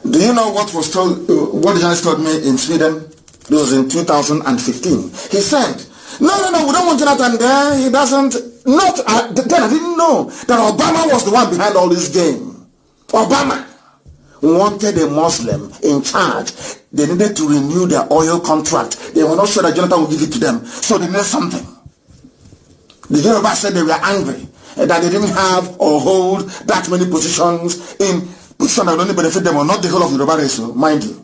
Do you know what was told? What the journalist told me in Sweden? It was in 2015. He said, no, we don't want Jonathan there. He doesn't. Then I didn't know that Obama was the one behind all this game. Obama wanted a Muslim in charge. They needed to renew their oil contract. They were not sure that Jonathan would give it to them. So they needed something. The Yoruba said they were angry that they didn't have or hold that many positions in positions that would only benefit them, or not the whole of Yoruba race, mind you.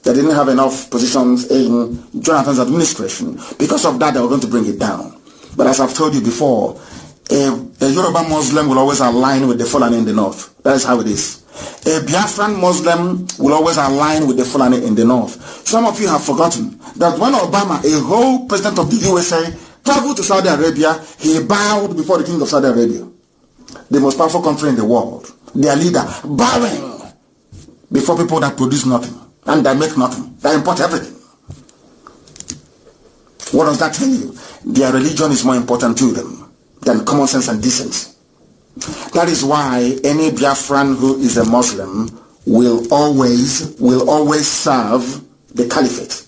They didn't have enough positions in Jonathan's administration. Because of that, they were going to bring it down. But as I've told you before, a Yoruba Muslim will always align with the Fulani in the north. That is how it is. A Biafran Muslim will always align with the Fulani in the north. Some of you have forgotten that when Obama, a whole president of the USA, traveled to Saudi Arabia, he bowed before the king of Saudi Arabia, the most powerful country in the world, their leader, bowing before people that produce nothing and that make nothing, that import everything. What does that tell you? Their religion is more important to them than common sense and decency. That is why any Biafran who is a Muslim will always serve the caliphate.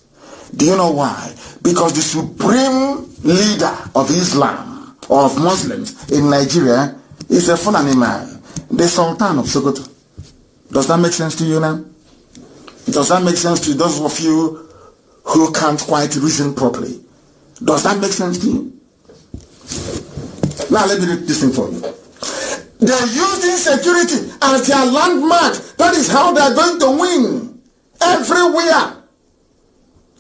Do you know why? Because the supreme leader of Islam or of Muslims in Nigeria is a Fulani man, the Sultan of Sokoto. Does that make sense to you now? Does that make sense to those of you who can't quite reason properly? Does that make sense to you? Now let me read this thing for you. They're using security as their landmark. That is how they're going to win. Everywhere.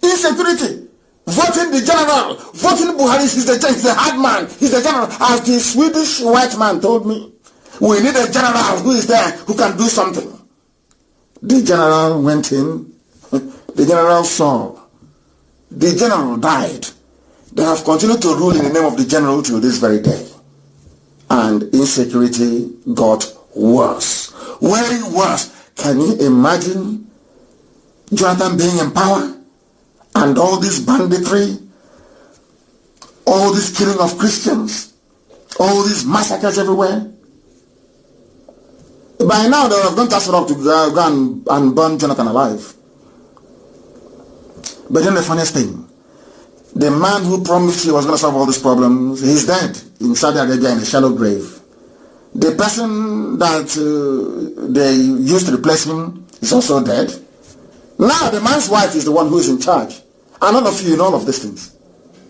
Insecurity. Voting the general. Voting Buhari. He's the hard man. He's the general. As the Swedish white man told me, we need a general who is there, who can do something. The general went in. The general saw. The general died. They have continued to rule in the name of the general till this very day. And insecurity got worse. Way worse. Can you imagine Jonathan being in power? And all this banditry, all this killing of Christians, all these massacres everywhere. By now they have gone to Asarok to go and burn Jonathan alive. But then the funniest thing, the man who promised he was going to solve all these problems, he's dead in Saudi Arabia in a shallow grave. The person that they used to replace him is also dead. Now the man's wife is the one who is in charge. And all of you know all of these things.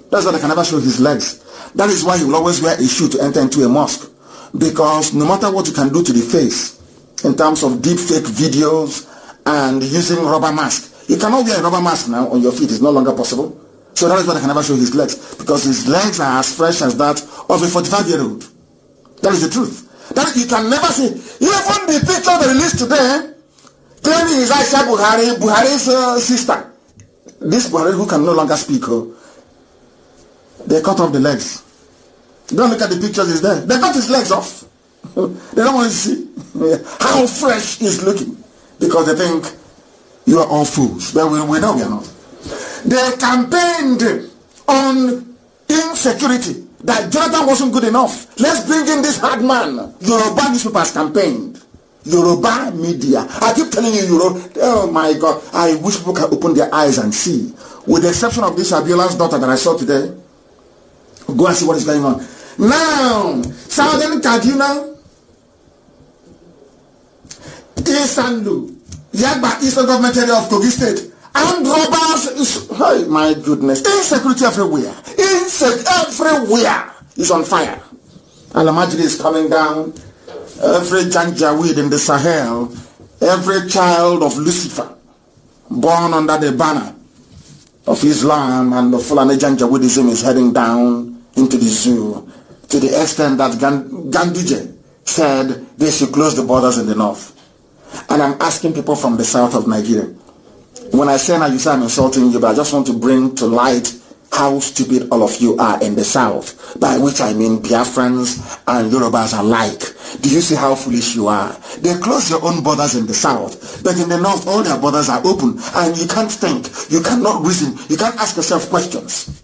That's why they can never show his legs. That is why he will always wear a shoe to enter into a mosque. Because no matter what you can do to the face, in terms of deep fake videos and using rubber mask. You cannot wear a rubber mask now on your feet. It's no longer possible. So that is why I can never show his legs, because his legs are as fresh as that of a 45-year-old. That is the truth. That you can never see. Even the picture they released today, claiming is Aisha Buhari's sister. This Buhari who can no longer speak, they cut off the legs. Don't look at the pictures, it's there. They cut his legs off. They don't want to see how fresh he's looking, because they think you are all fools. But we know we are not. They campaigned on insecurity, that Jonathan wasn't good enough. Let's bring in this hard man. Yoruba newspapers campaigned. Yoruba media. I keep telling you, oh my God, I wish people can open their eyes and see. With the exception of this Abiola's daughter that I saw today, go and see what is going on. Now, Southern Kaduna, Isanlu, Yagba, Eastern Government Area of Kogi State, and robbers, oh my goodness, insecurity everywhere. Everywhere is on fire. And Nnamdi is coming down. Every Janjaweed in the Sahel, every child of Lucifer, born under the banner of Islam and the Fulani Janjaweedism, is heading down into the zoo, to the extent that Ganduje said they should close the borders in the north. And I'm asking people from the south of Nigeria, when I say now you say I'm insulting you, but I just want to bring to light how stupid all of you are in the south, by which I mean Biafrans and Yorubas alike. Do you see how foolish you are? They close your own borders in the south, but in the north all their borders are open, and you can't think, you cannot reason, you can't ask yourself questions,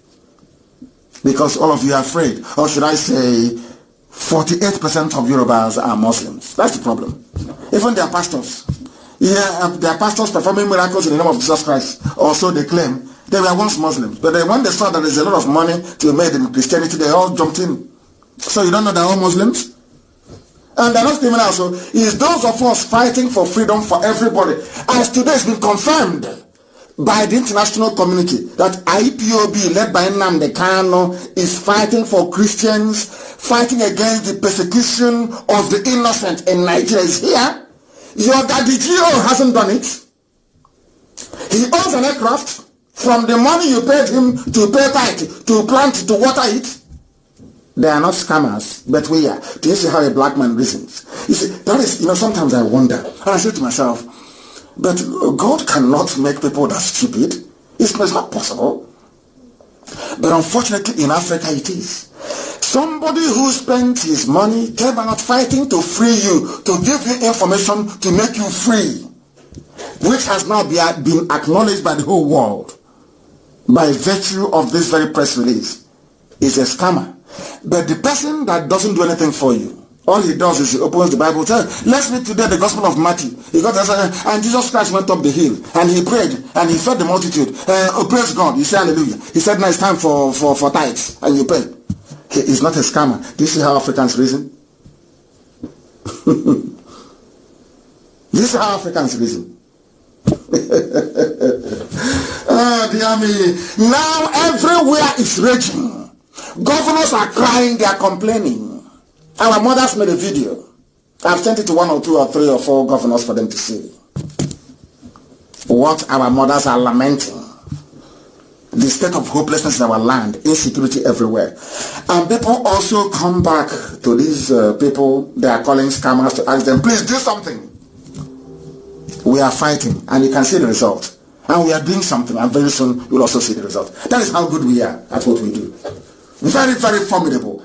because all of you are afraid. Or should I say 48% of Yorubas are Muslims. That's the problem. Even their pastors, their pastors performing miracles in the name of Jesus Christ, or so they claim. They were once Muslims, but when they saw that there's a lot of money to be made in Christianity, they all jumped in. So you don't know they're all Muslims? And they're not criminals. So it's those of us fighting for freedom for everybody. As today has been confirmed by the international community that IPOB, led by Nnamdi, is fighting for Christians, fighting against the persecution of the innocent in Nigeria is here. Your daddy Gio hasn't done it. He owns an aircraft. From the money you paid him to pay tithe, to plant, to water it, they are not scammers, but we are. Do you see how a black man reasons? You see, that is, sometimes I wonder, and I say to myself, but God cannot make people that stupid. It's not possible. But unfortunately in Africa it is. Somebody who spent his money came out fighting to free you, to give you information to make you free, which has now been acknowledged by the whole world, by virtue of this very press release, is a scammer. But the person that doesn't do anything for you, all he does is he opens the Bible, says, let's read today the Gospel of Matthew. He got and Jesus Christ went up the hill, and he prayed, and he fed the multitude. Praise God. You say hallelujah. He said, now it's time for tithes, and you pay. He is not a scammer. Do you see how Africans reason? This is how Africans reason. Oh, dear me. Now everywhere is raging. Governors are crying, they are complaining. Our mothers made a video. I've sent it to 1 or 2 or 3 or 4 governors for them to see what our mothers are lamenting. The state of hopelessness in our land, insecurity everywhere. And people also come back to these people they are calling scammers to ask them, please do something. We are fighting, and you can see the result. And we are doing something, and very soon you will also see the result. That is how good we are at what we do. Very, very formidable.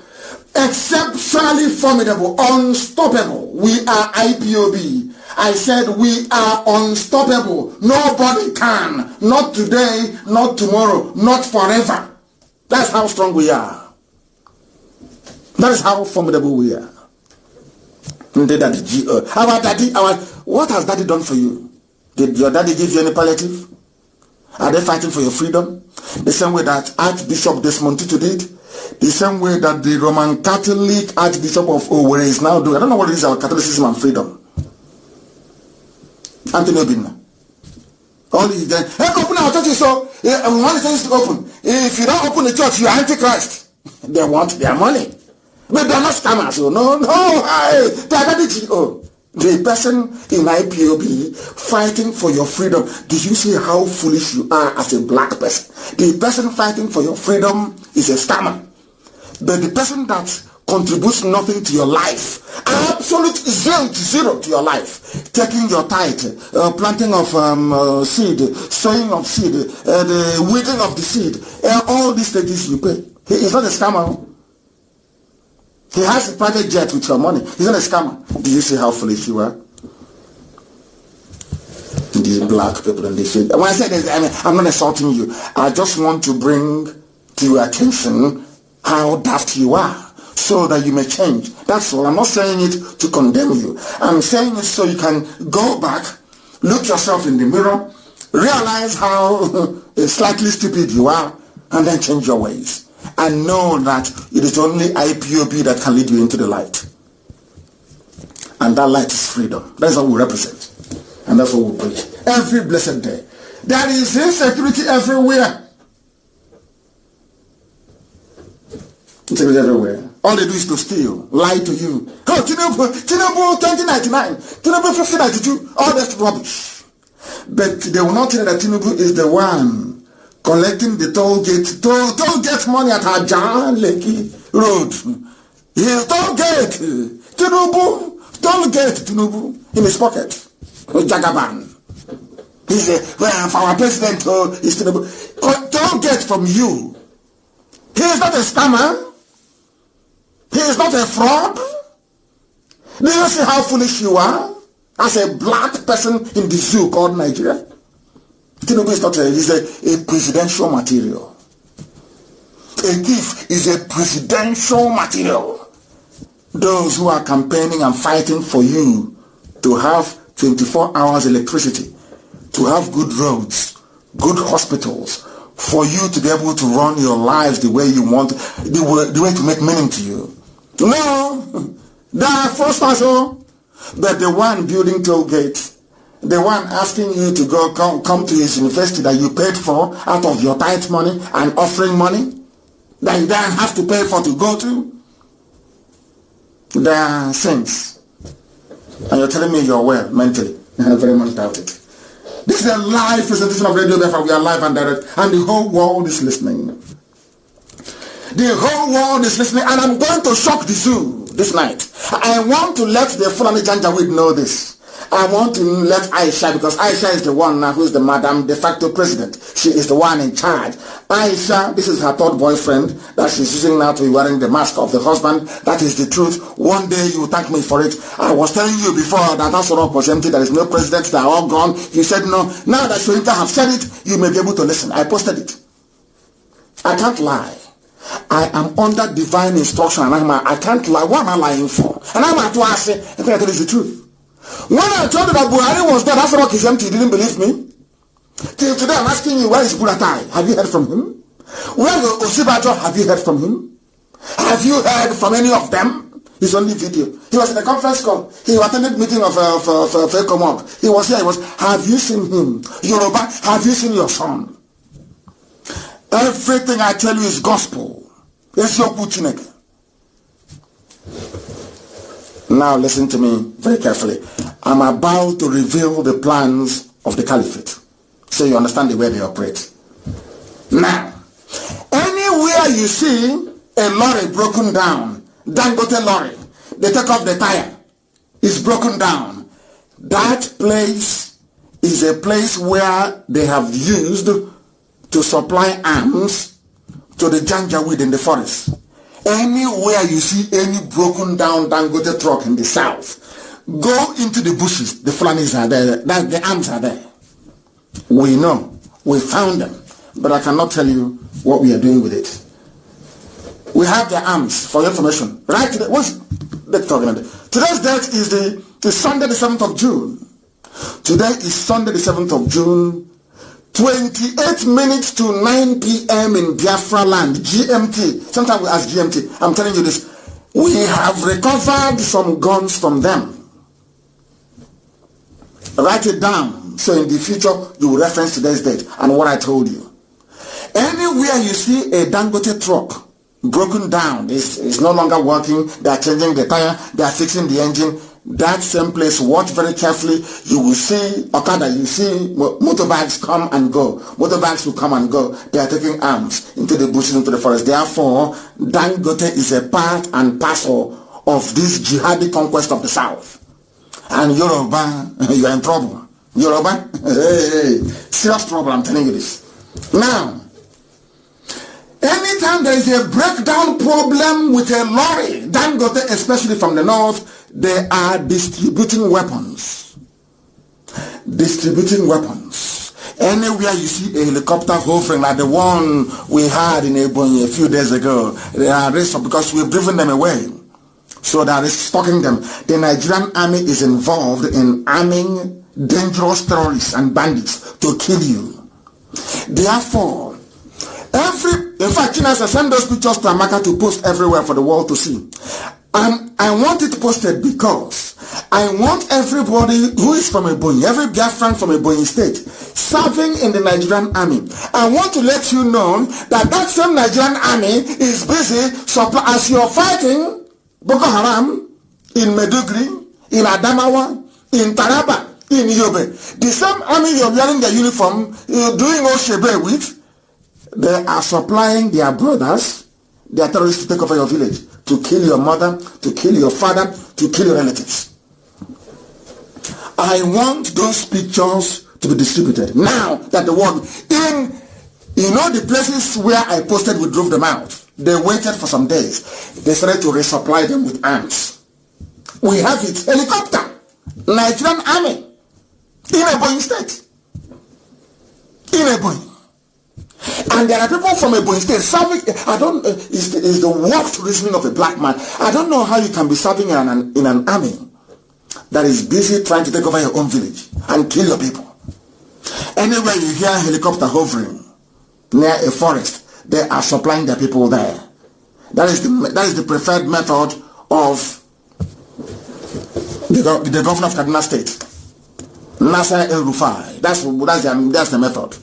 Exceptionally formidable. Unstoppable. We are IPOB. I said we are unstoppable. Nobody can. Not today, not tomorrow, not forever. That's how strong we are. That is how formidable we are. Our daddy, what has daddy done for you? Did your daddy give you any palliative? Are they fighting for your freedom? The same way that Archbishop Desmond Tutu did? The same way that the Roman Catholic Archbishop of Owerri is now doing? I don't know what it is about Catholicism and freedom. Anthony Obinna. All these then, hey, open our churches, so we want the things to open. If you don't open the church, you are Antichrist. They want their money. But they are not scammers. So no, they are daddy GO. The person in IPOB fighting for your freedom, do you see how foolish you are as a black person? The person fighting for your freedom is a scammer. But the person that contributes nothing to your life, absolute zero to your life, taking your tithe, planting of seed, sowing of seed, the weeding of the seed, all these things you pay. He is not a scammer. He has a private jet with your money. He's not a scammer. Do you see how foolish you are? These black people and they say, when I say this, I'm not insulting you. I just want to bring to your attention how daft you are, so that you may change. That's all. I'm not saying it to condemn you. I'm saying it so you can go back, look yourself in the mirror, realize how slightly stupid you are, and then change your ways. And know that it is only IPOB that can lead you into the light. And that light is freedom. That's what we represent. And that's what we preach. Every blessed day. There is insecurity everywhere. Insecurity everywhere. All they do is to steal, lie to you. Oh, Tinubu 2099, Tinubu 1592, all that rubbish. But they will not tell that Tinubu is the one collecting the toll gate money at Ajan Lekki Road. His toll gate, Tinubu in his pocket. Jagaban. He's for our president is Tinubu. Toll gate from you. He is not a scammer. He is not a fraud. Do you see how foolish you are as a black person in the zoo called Nigeria? Tinubu is not he's a presidential material. A thief is a presidential material. Those who are campaigning and fighting for you to have 24 hours electricity, to have good roads, good hospitals, for you to be able to run your lives the way you want, the way to make meaning to you. No, they are fraudsters, but the one building toll gates, the one asking you to go come to his university that you paid for out of your tithe money and offering money that you then have to pay for to go to, they are saints. And you're telling me you're well mentally. I very much doubt it. This is a live presentation of Radio Biafra. We are live and direct, and the whole world is listening. The whole world is listening, and I'm going to shock the zoo this night. I want to let the Fulani Janjaweed know this. I want to let Aisha, because Aisha is the one now who is the Madam de facto president. She is the one in charge. Aisha, this is her third boyfriend that she's using now to be wearing the mask of the husband. That is the truth. One day you will thank me for it. I was telling you before that Asorok was empty. There is no president. They are all gone. You said no. Now that Shoinka have said it, you may be able to listen. I posted it. I can't lie. I am under divine instruction, and I can't lie. What am I lying for? And I'm at to say, I think I tell you the truth. When I told you that Buhari was dead, that's rock is empty, you didn't believe me. Till today I'm asking you, where is Buratai? Have you heard from him? Where is Osibajo? Have you heard from him? Have you heard from any of them? His only video. He was in a conference call. He attended meeting of FECOMOG. He was here. Have you seen him? Yoruba, have you seen your son? Everything I tell you is gospel. It's your Puchinek. Now listen to me very carefully. I'm about to reveal the plans of the caliphate, so you understand the way they operate. Now, anywhere you see a lorry broken down, Dangote lorry, they take off the tire, it's broken down. That place is a place where they have used to supply arms to the Janjaweed in the forest. Anywhere you see any broken down Dangote truck in the south, go into the bushes. The Fulanis are there. The arms are there. We know. We found them. But I cannot tell you what we are doing with it. We have the arms for your information. Right today. Let's talk about it. Today's date is the Sunday the 7th of June. Today is Sunday the 7th of June. 28 minutes to 9 p.m. in Biafra land, GMT. Sometimes we ask GMT. I'm telling you this. We have recovered some guns from them. Write it down so in the future you will reference today's date and what I told you. Anywhere you see a Dangote truck broken down, it's no longer working, they are changing the tire, they are fixing the engine, that same place, watch very carefully, you will see Okada, you see motorbikes come and go. Motorbikes will come and go. They are taking arms into the bushes, into the forest. Therefore, Dangote is a part and parcel of this jihadi conquest of the South. And Yoruba, you are in trouble. Yoruba, hey, serious trouble, I'm telling you this. Now, anytime there is a breakdown problem with a lorry, Dangote, especially from the north, they are distributing weapons. Distributing weapons. Anywhere you see a helicopter hovering like the one we had in Ebonyi a few days ago, they are arrested because we've driven them away. So that is stalking them. The Nigerian army is involved in arming dangerous terrorists and bandits to kill you. Therefore, in fact, China says send those pictures to Amaka to post everywhere for the world to see. And I want it posted because I want everybody who is from Ebonyi, every Biafran from Ebonyi state, serving in the Nigerian army. I want to let you know that that same Nigerian army is busy as you are fighting Boko Haram in Meduguri, in Adamawa, in Taraba, in Yobe. The same army you're wearing the uniform, you're doing Oshebe with, they are supplying their brothers, their terrorists to take over your village, to kill your mother, to kill your father, to kill your relatives. I want those pictures to be distributed. Now that the world, the places where I posted, we drove them out. They waited for some days. They started to resupply them with arms. We have it. Helicopter. Nigerian army. In Ebonyi state. In Ebonyi. And there are people from Ebonyi state serving. Is the warped reasoning of a black man. I don't know how you can be serving in an army that is busy trying to take over your own village and kill your people. Anywhere you hear a helicopter hovering near a forest, they are supplying their people there. That is the preferred method of the governor of Kaduna State, Nasser El-Rufai. That's the method.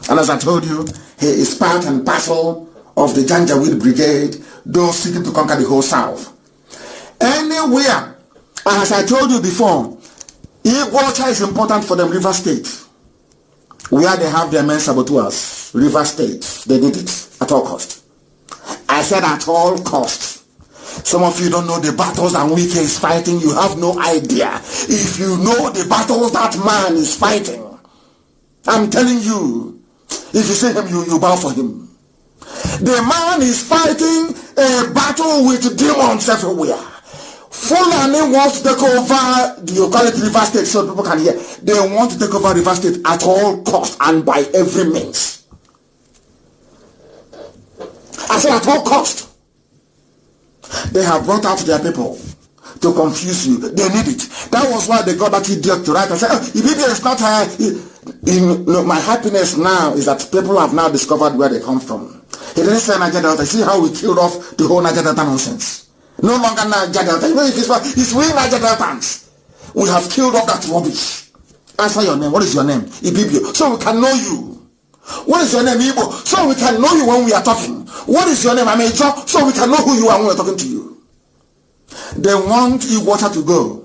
And as I told you, he is part and parcel of the Janjaweed Brigade, those seeking to conquer the whole South. Anywhere, as I told you before, water is important for them, River State. Where they have their men saboteurs, River State, they need it at all cost. I said at all cost. Some of you don't know the battles that Wike is fighting. You have no idea. If you know the battles that man is fighting, I'm telling you, if you see him, you bow for him. The man is fighting a battle with demons everywhere. Fulani wants to take over, you call it River State so people can hear. They want to take over River State at all cost and by every means. I said at all cost. They have brought out their people to confuse you. They need it. That was why they got that idiot to write and say, if it is not my happiness now is that people have now discovered where they come from. He didn't say Niger Delta. See how we killed off the whole Niger Delta nonsense. No longer Niger Delta. You know, it's we Niger Deltans. We have killed off that rubbish. Answer your name. What is your name? Ibibio. So we can know you. What is your name, Igbo? So we can know you when we are talking. What is your name, Amejo? So we can know who you are when we are talking to you. They want water to go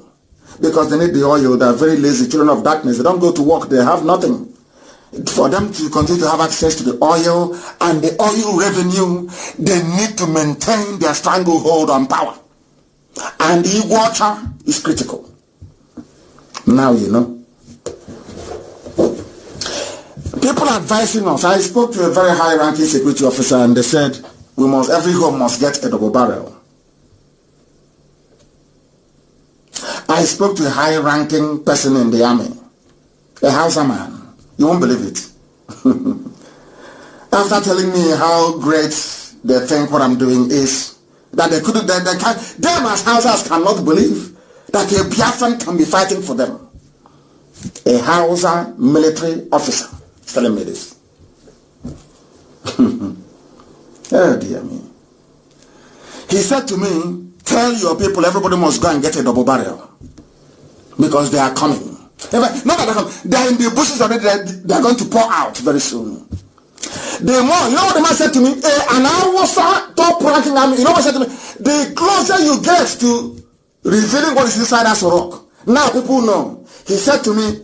because they need the oil. They are very lazy children of darkness. They don't go to work. They have nothing. For them to continue to have access to the oil and the oil revenue, they need to maintain their stranglehold on power. And the water is critical. Now you know. People advising us. I spoke to a very high-ranking security officer and they said, every home must get a double barrel. I spoke to a high-ranking person in the army, a Hausa man. You won't believe it. After telling me how great they think what I'm doing is, that them as Hausas cannot believe that a Biafran can be fighting for them. A Hausa military officer is telling me this. Oh dear me. He said to me, tell your people everybody must go and get a double barrel because they are coming. Not that they're coming. They're in the bushes already. They're going to pour out very soon. You know what the man said to me? An Hausa top ranking army. You know what he said to me? The closer you get to revealing what is inside us rock. Now people know. He said to me,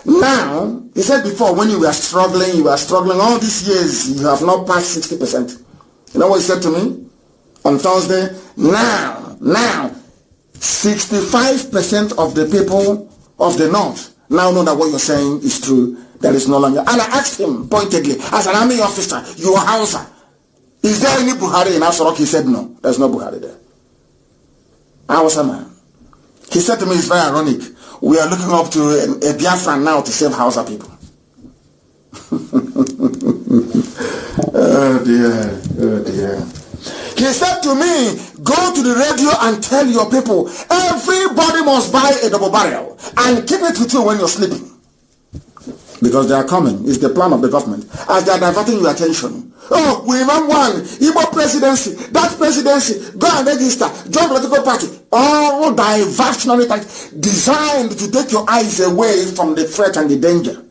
now, he said before, when you were struggling all these years, you have not passed 60%. You know what he said to me? On Thursday, now, 65% of the people of the North now know that what you're saying is true. There is no longer. And I asked him pointedly, as an army officer, you are Hausa. Is there any Buhari in Asorok? He said no. There's no Buhari there. Hausa man. He said to me, it's very ironic. We are looking up to a Biafra now to save Hausa people. Oh dear, oh dear. He said to me, go to the radio and tell your people, everybody must buy a double barrel and keep it with you when you're sleeping. Because they are coming. It's the plan of the government. As they are diverting your attention. Oh, we want one Igbo presidency. That presidency. Go and register. Join political party. All diversionary tactics designed to take your eyes away from the threat and the danger.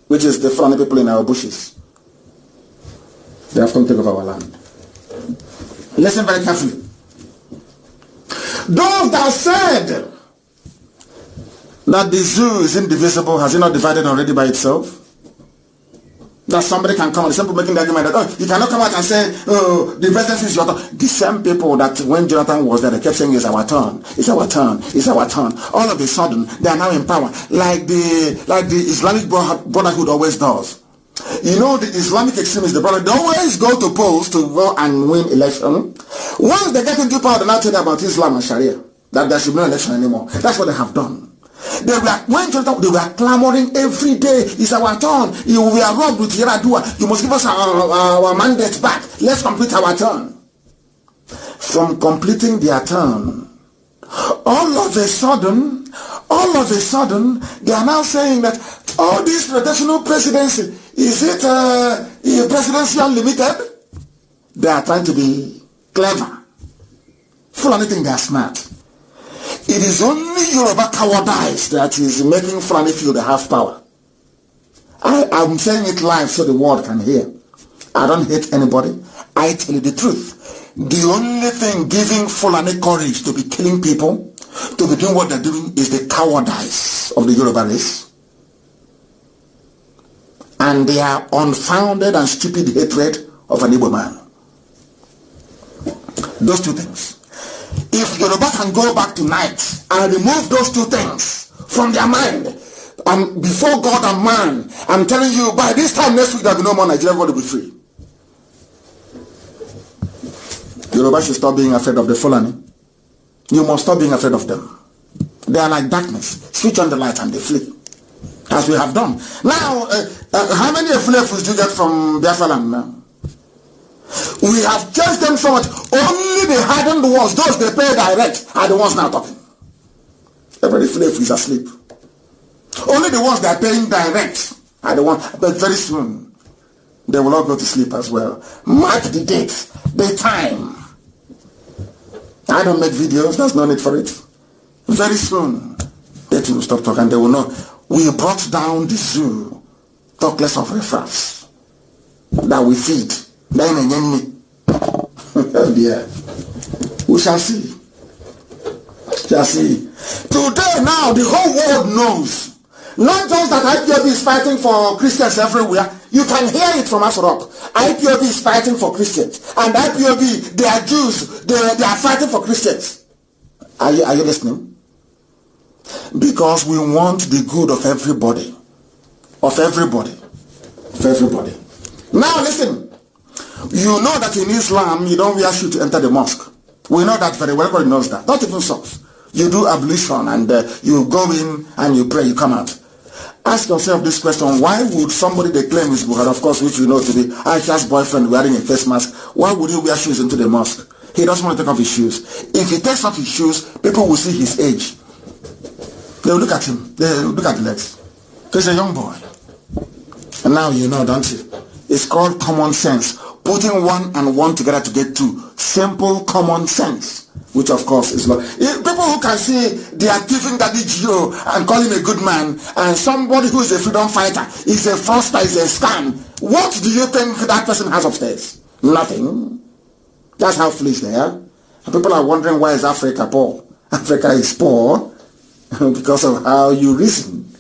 Which is the Fulani people in our bushes. They have come to take over our land. Listen very carefully. Those that said that the zoo is indivisible, has it not divided already by itself? That somebody can come, the same people making the argument that, oh, you cannot come out and say, oh, the presidency is your turn. The same people that when Jonathan was there, they kept saying, it's our turn, it's our turn, it's our turn. All of a sudden, they are now in power, like the Islamic Brotherhood always does. You know, the Islamic extremists, the brotherhood, they always go to polls to go and win election. Once they get into power, they now tell you about Islam and Sharia, that there should be no election anymore. That's what they have done. They were clamoring every day. It's our turn. We are robbed with Yaradua. You must give us our mandate back. Let's complete our turn. From completing their turn, all of a sudden, they are now saying that all this traditional presidency, is it presidency unlimited? They are trying to be clever. Full of anything, they are smart. It is only Yoruba cowardice that is making Fulani feel they have power. I'm saying it live so the world can hear. I don't hate anybody. I tell you the truth. The only thing giving Fulani courage to be killing people, to be doing what they're doing, is the cowardice of the Yoruba race. And their unfounded and stupid hatred of an Igbo man. Those two things. If Yoruba can go back tonight and remove those two things from their mind, and before God and man, I'm telling you, by this time next week there will be no more Nigeria will be free. Yoruba should stop being afraid of the Fulani. You must stop being afraid of them. They are like darkness. Switch on the light and they flee. As we have done. Now, how many flavors do you get from Biafra land now? We have changed them so much. Only the hardened ones, those they pay direct, are the ones now talking. Every slave is asleep. Only the ones that are paying direct are the ones. But very soon, they will all go to sleep as well. Mark the date, the time. I don't make videos. There's no need for it. Very soon, they will stop talking. They will know. We brought down the zoo. Talk less of reference. That we feed. Oh dear. We shall see. Shall see. Today now the whole world knows. Not just that IPOB is fighting for Christians everywhere. You can hear it from Asorok. IPOB is fighting for Christians. And IPOB, they are Jews. They are fighting for Christians. Are you listening? Because we want the good of everybody. Of everybody. Of everybody. Now listen. You know that in Islam, you don't wear shoes to enter the mosque. We know that very well. Everybody knows that. Not even socks. You do ablution and you go in and you pray, you come out. Ask yourself this question. Why would somebody they claim is Buhari, of course, which you know to be Aisha's boyfriend wearing a face mask, why would he wear shoes into the mosque? He doesn't want to take off his shoes. If he takes off his shoes, people will see his age. They will look at him. They will look at the legs. He's a young boy. And now you know, don't you? It's called common sense. Putting one and one together to get two. Simple common sense. Which of course is not. People who can see they are giving Daddy Gio and call him a good man, and somebody who is a freedom fighter is a fraudster, is a scam. What do you think that person has upstairs? Nothing. That's how foolish they are. And people are wondering, why is Africa poor? Africa is poor because of how you reason.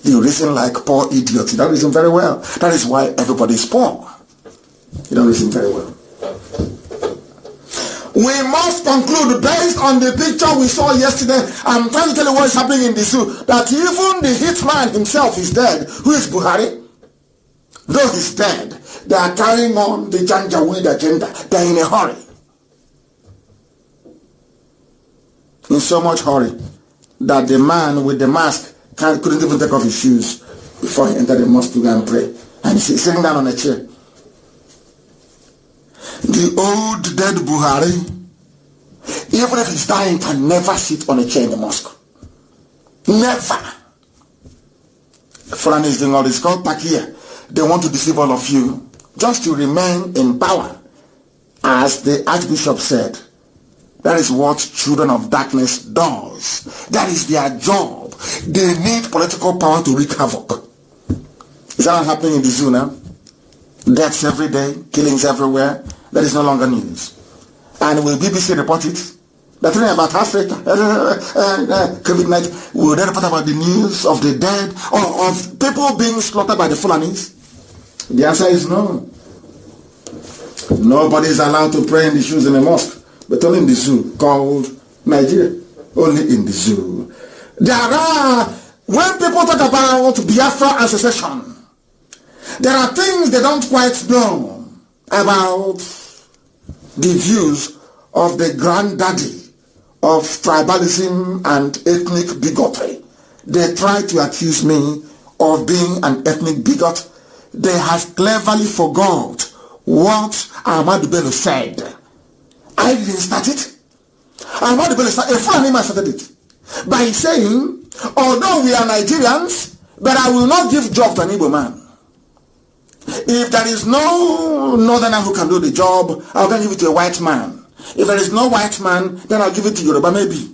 You reason like poor idiots. You don't reason very well. That is why everybody is poor. You don't reason very well. We must conclude based on the picture we saw yesterday. I'm trying to tell you what is happening in the zoo. That even the hitman himself is dead. Who is Buhari? Though he's dead, they are carrying on the Janjaweed agenda. They are in a hurry. In so much hurry that the man with the mask couldn't even take off his shoes before he entered the mosque to go and pray. And he's sitting down on a chair. The old dead Buhari, even if he's dying, can never sit on a chair in the mosque. Never. Fulani is doing all this. Called Pakia. They want to deceive all of you just to remain in power. As the Archbishop said, that is what children of darkness does. That is their job. They need political power to wreak havoc. Is that not happening in the zoo now? Deaths every day, killings everywhere. That is no longer news. And will BBC report it? They're talking about Africa, COVID-19. Will they report about the news of the dead or of people being slaughtered by the Fulanis? The answer is no. Nobody is allowed to pray in the shoes in a mosque, but only in the zoo called Nigeria. Only in the zoo. There are, when people talk about Biafra and secession, there are things they don't quite know about the views of the granddaddy of tribalism and ethnic bigotry. They try to accuse me of being an ethnic bigot. They have cleverly forgot what Ahmadu Bello said. I didn't start it. Ahmadu Bello started, a Fulani man started it by saying, although we are Nigerians, but I will not give job to an Igbo man. If there is no northerner who can do the job, I'll give it to a white man. If there is no white man, then I'll give it to Yoruba maybe.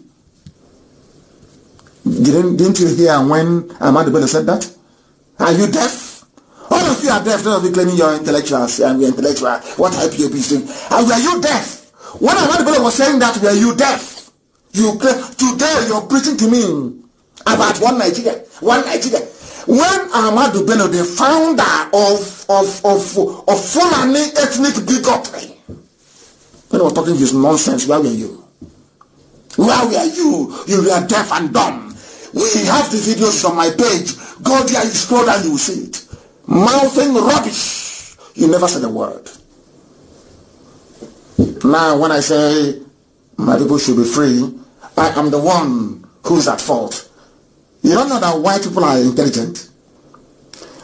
Didn't you hear when Ahmadu Bello said that? Are you deaf? All of you are deaf. Those of you claiming you're intellectuals and we're intellectual. What IPOB is doing? Were you deaf? When Ahmadu Bello was saying that, were you deaf? Today you're preaching to me about one Nigeria. One Nigeria. When Ahmadu Bello, the founder of Fulani ethnic bigotry, when he was talking his nonsense, where were you? Where were you? You were deaf and dumb. We have the videos on my page. Go there, you scroll down, you will see it. Mouthing rubbish. You never said a word. Now, when I say my people should be free, I am the one who's at fault. You don't know that white people are intelligent?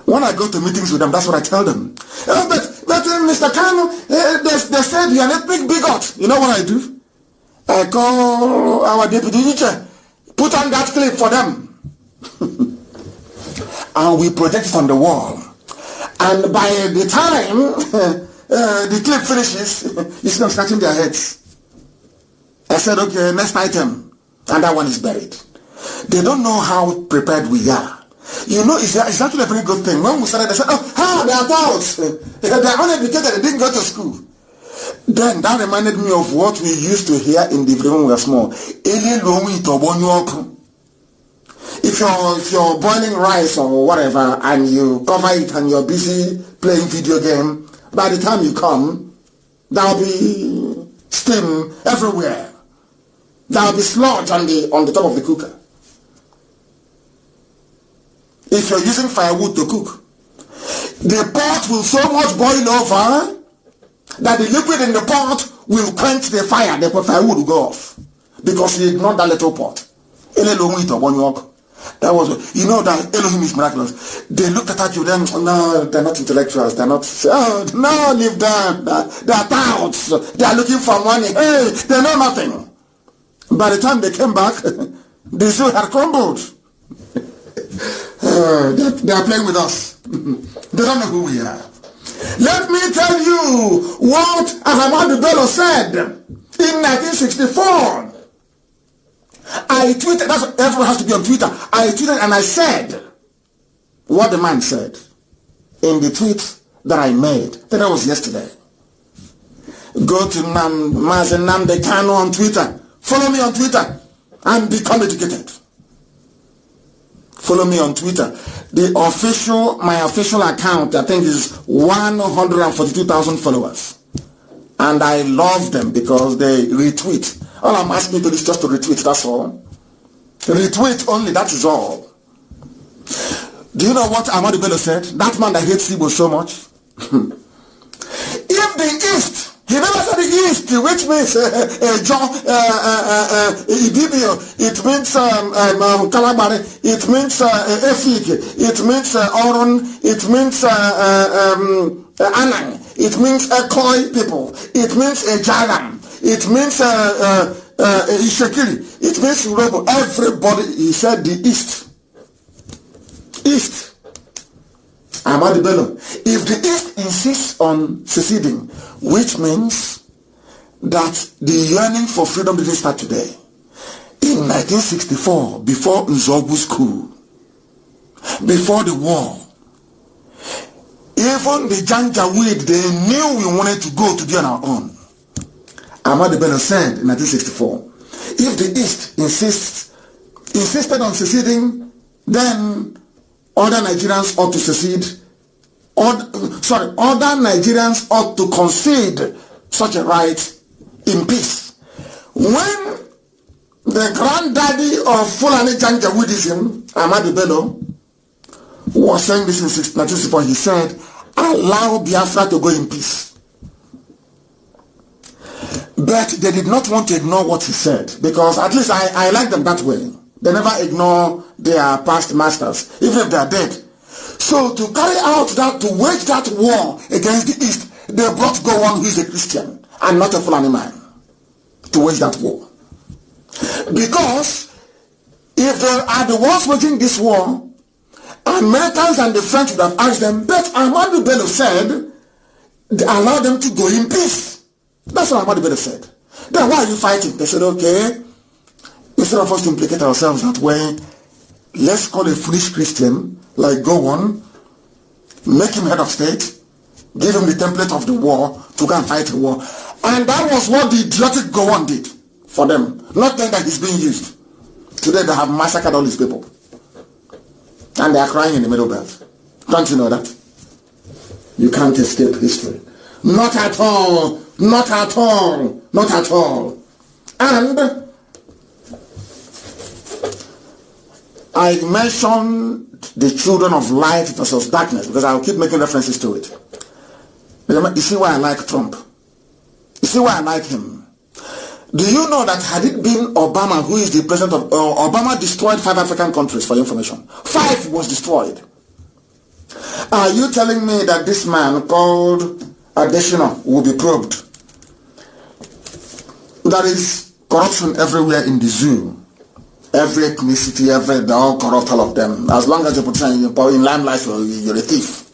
When I go to meetings with them, that's what I tell them. But Mr. Kano, they said you're an ethnic bigot. You know what I do? I call our deputy teacher, put on that clip for them. And we project it on the wall. And by the time the clip finishes, you see them scratching their heads. I said, okay, next item. And that one is buried. They don't know how prepared we are. You know, it's actually a very good thing. When we started, they said, oh, they are adults. They're uneducated, they didn't go to school. Then that reminded me of what we used to hear in the when we were small. If you're boiling rice or whatever and you cover it and you're busy playing video game, by the time you come, there'll be steam everywhere. There'll be sludge on the top of the cooker. If you're using firewood to cook, the pot will so much boil over that the liquid in the pot will quench the fire. The firewood will go off because you ignored that little pot. That was, you know that Elohim is miraculous. They looked at you, then, no, they're not intellectuals. They're not, oh, no, leave them. They're touts. They're looking for money. Hey, they know nothing. By the time they came back, the zoo had crumbled. They are playing with us. They don't know who we are. Let me tell you what Ahmadu Bello said in 1964. I tweeted, that's what everyone has to be on Twitter. I tweeted and I said what the man said in the tweet that I made. That was yesterday. Go to Mazi Nnamdi on Twitter. Follow me on Twitter and become educated. Follow me on Twitter. My official account, I think, is 142,000 followers. And I love them because they retweet. All I'm asking you to do is just to retweet, that's all. Retweet only, that is all. Do you know what Ahmadu Bello said? That man that hates Igbo so much. If the East, he never said the East, which means Ibibio, it means Kalabari, it means Efik, it means Oron, it means Anang, it means Koi people, it means Jaram, it means Ishekiri, it means Urobo. Everybody, he said the East. East. Ahmadu Bello. If the East insists on seceding, which means that the yearning for freedom didn't start today. In 1964, before Nzogbu's coup, before the war, even the Janjaweed, they knew we wanted to go to be on our own. Ahmadu Bello said in 1964, if the East insisted on seceding, then other Nigerians ought to secede. Other Nigerians ought to concede such a right in peace. When the granddaddy of Fulani Janjaweedism, Ahmadu Bello, was saying this in 1964, he said, allow Biafra to go in peace. But they did not want to ignore what he said, because at least I like them that way. They never ignore their past masters, even if they are dead. So to carry out that, to wage that war against the East, they brought Gowon, who is a Christian and not a Fulani man, to wage that war. Because if they are the ones waging this war, Americans and the French would have asked them, but Ahmadu Bello said, allow them to go in peace. That's what Ahmadu Bello said. Then why are you fighting? They said, okay, instead of us to implicate ourselves that way, let's call a foolish Christian like Gowon, make him head of state, give him the template of the war to go and fight the war. And that was what the idiotic Gowon did for them. Not knowing that he's being used. Today they have massacred all these people. And they are crying in the Middle Belt. Don't you know that? You can't escape history. Not at all. Not at all. Not at all. And I mentioned the children of light versus darkness because I'll keep making references to it. You see why I like Trump? You see why I like him? Do you know that had it been Obama, who is the president of... Obama destroyed 5 African countries, for your information. 5 was destroyed. Are you telling me that this man called Adesina will be probed? There is corruption everywhere in the zoo. Every ethnicity, they're all corrupt, all of them. As long as you're portraying in limelight, you're a thief.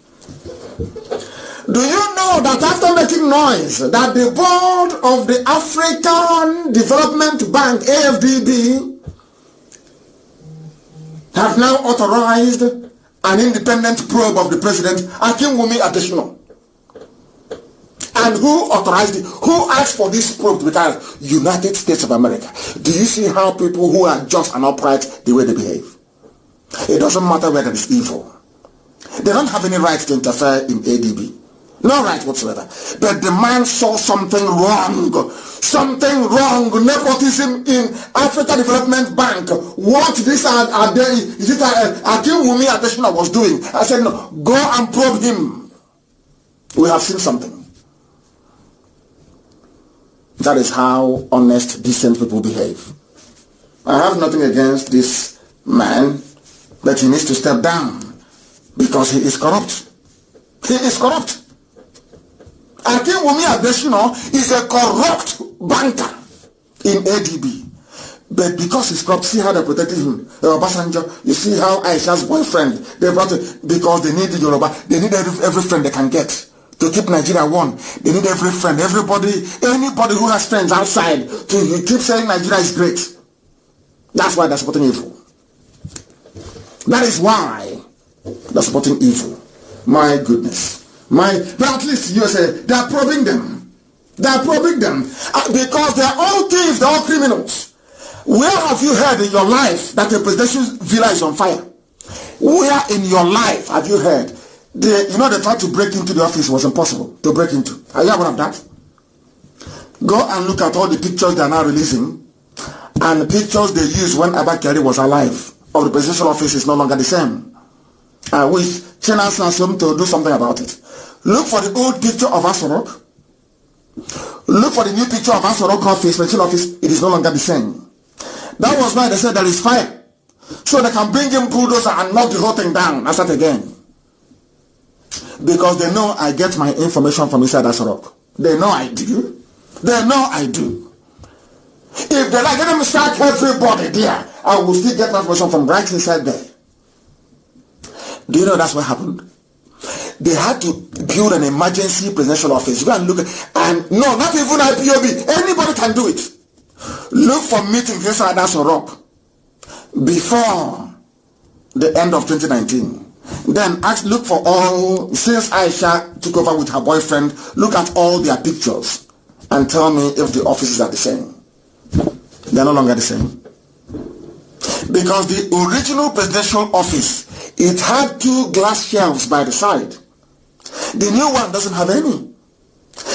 Do you know that after making noise, that the board of the African Development Bank, AFDB, have now authorized an independent probe of the president, Akinwumi Adesina? And who authorized it? Who asked for this probe to be carried? United States of America. Do you see how people who are just and upright, the way they behave? It doesn't matter whether it's evil. They don't have any right to interfere in ADB. No right whatsoever. But the man saw something wrong. Something wrong. Nepotism in Africa Development Bank. What this Akinwumi Adesina was doing. I said, no, go and probe him. We have seen something. That is how honest, decent people behave. I have nothing against this man, but he needs to step down because he is corrupt. He is corrupt. Akinwumi Adesina is a corrupt banker in ADB. But because he's corrupt, see how they protected him. Obasanjo, you see how Aisha's boyfriend, they brought it because they need the Yoruba. They need every friend they can get to keep Nigeria one. They need every friend, everybody, anybody who has friends outside to keep saying Nigeria is great. That's why they're supporting evil. That is why they're supporting evil. My goodness. But at least USA, they are probing them. They are probing them because they are all thieves, they are all criminals. Where have you heard in your life that a presidential villa is on fire? Where in your life have you heard? They tried to break into the office. It was impossible to break into. Are you aware of that? Go and look at all the pictures they are now releasing, and the pictures they used when Abakari was alive of the presidential office is no longer the same. I wish China Sansom to do something about it. Look for the old picture of Asorok. Look for the new picture of Asorok office, presidential office. It is no longer the same. That was why they said there is fire. So they can bring in bulldozer and knock the whole thing down and start again. Because they know I get my information from inside Asorok. They know I do. They know I do. If they like, let them sack everybody there. I will still get my information from right inside there. Do you know that's what happened? They had to build an emergency presidential office. You go and look at, and no, not even IPOB. Anybody can do it. Look for meetings inside Asorok before the end of 2019. Then look for all, since Aisha took over with her boyfriend, look at all their pictures and tell me if the offices are the same. They are no longer the same. Because the original presidential office, it had 2 glass shelves by the side. The new one doesn't have any.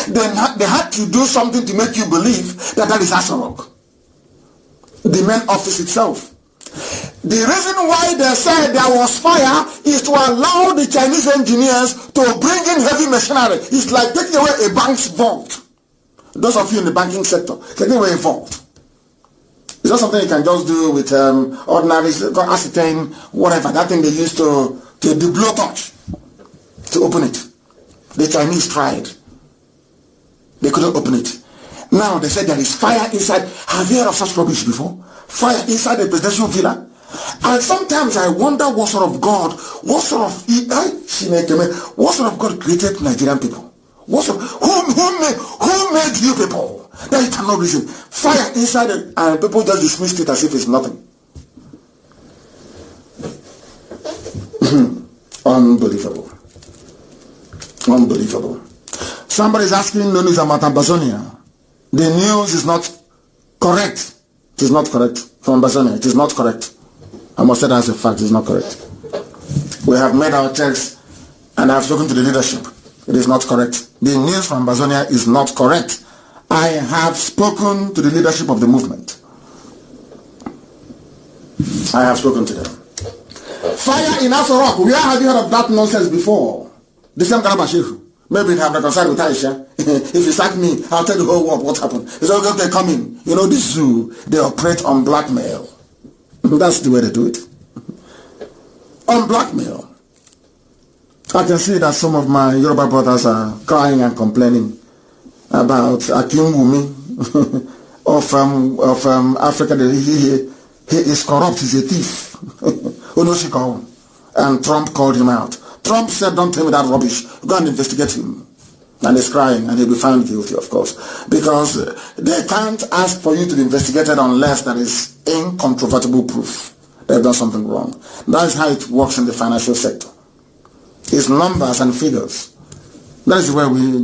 They had to do something to make you believe that that is Asorok, the main office itself. The reason why they said there was fire is to allow the Chinese engineers to bring in heavy machinery. It's like taking away a bank's vault. Those of you in the banking sector, taking away a vault. It's not something you can just do with ordinary acetane, whatever. That thing they used to do blowtorch to open it. The Chinese tried. They couldn't open it. Now they said there is fire inside. Have you heard of such rubbish before? Fire inside the presidential villa. And sometimes I wonder what sort of God, what sort of God created Nigerian people? Who made you people that you cannot reason? Fire inside it, and people just dismiss it as if it's nothing. Unbelievable. Unbelievable. Somebody is asking no news about Ambazonia. The news is not correct. It is not correct. From Ambazonia, it is not correct. I must say that as a fact, it is not correct. We have made our checks and I have spoken to the leadership. It is not correct. The news from Ambazonia is not correct. I have spoken to the leadership of the movement. I have spoken to them. Fire in Asorok. Where have you heard of that nonsense before? The same Karabashiru. Maybe they have reconciled with Aisha. If you sack me, I'll tell the whole world what happened. It's okay, they come in. You know, this zoo, they operate on blackmail. That's the way they do it. On blackmail. I can see that some of my Yoruba brothers are crying and complaining about Akim Wumi of Africa. He is corrupt, he's a thief. And Trump called him out. Trump said, don't tell me that rubbish. Go and investigate him. And he's crying, and he'll be found guilty, of course. Because they can't ask for you to be investigated unless there is incontrovertible proof they've done something wrong. That is how it works in the financial sector. It's numbers and figures. That's where we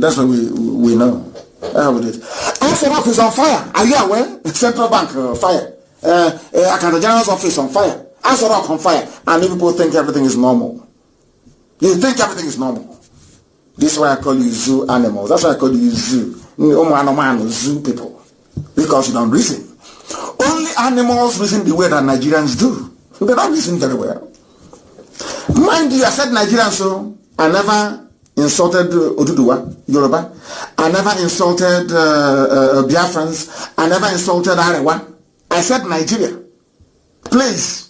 know how we did. Asorok is on fire. Are you aware? Central Bank fire. Accountant General's office on fire. Asorok on fire. And people think everything is normal. You think everything is normal. This is why I call you zoo animals. That's why I call you zoo. Zoo people. Because you don't reason. Only animals reason the way that Nigerians do. They don't reason very well. Mind you, I said Nigerians, so I never insulted Oduduwa, Yoruba. I never insulted Biafrans. I never insulted Arewa. I said Nigeria. Please.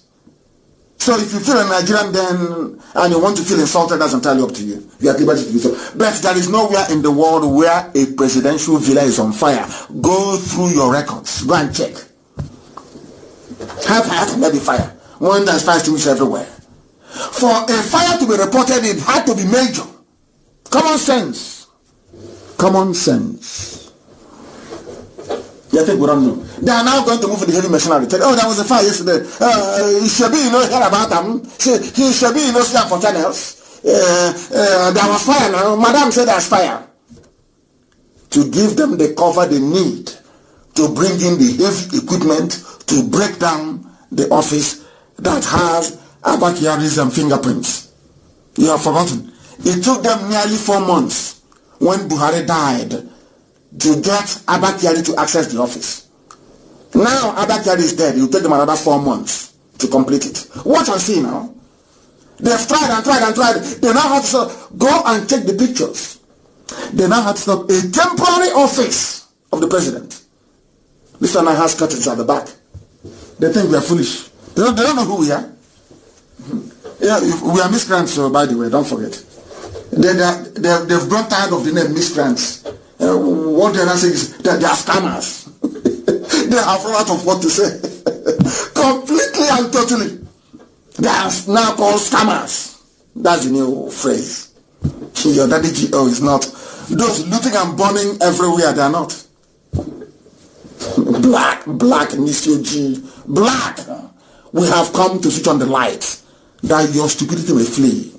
So if you feel a Nigerian then, and you want to feel insulted, that's entirely up to you. You are at liberty to do so. But there is nowhere in the world where a presidential villa is on fire. Go through your records. Go and check. How can there be fire? When there's fire extinguishers everywhere. For a fire to be reported, it had to be major. Common sense. Common sense. I think we don't know. They are now going to move with the heavy machinery. Oh, there was a fire yesterday. Shabi, you know, hear about them. Shabi, you know, stand for channels. There was fire now. Madam said there's fire. to give them the cover they need to bring in the heavy equipment to break down the office that has Abba Kyari's fingerprints. You have forgotten. It took them nearly 4 months when Buhari died to get Abba Kyari to access the office. Now Abba Kyari is dead. It will take them another 4 months to complete it. Watch and see now. They've tried and tried and tried. They now have to go and take the pictures. They now have to set up a temporary office of the president. This one has curtains at the back. They think we are foolish. They don't know who we are. Yeah, we are miscreants, so by the way, don't forget. They've grown tired of the name miscreants. What they're saying is that they are scammers. They have run out of what to say. Completely and totally. They are now called scammers. That's the new phrase. Your daddy GO is not. Those looting and burning everywhere, they are not. Black, Mr. G. Black. We have come to switch on the light that your stupidity may flee.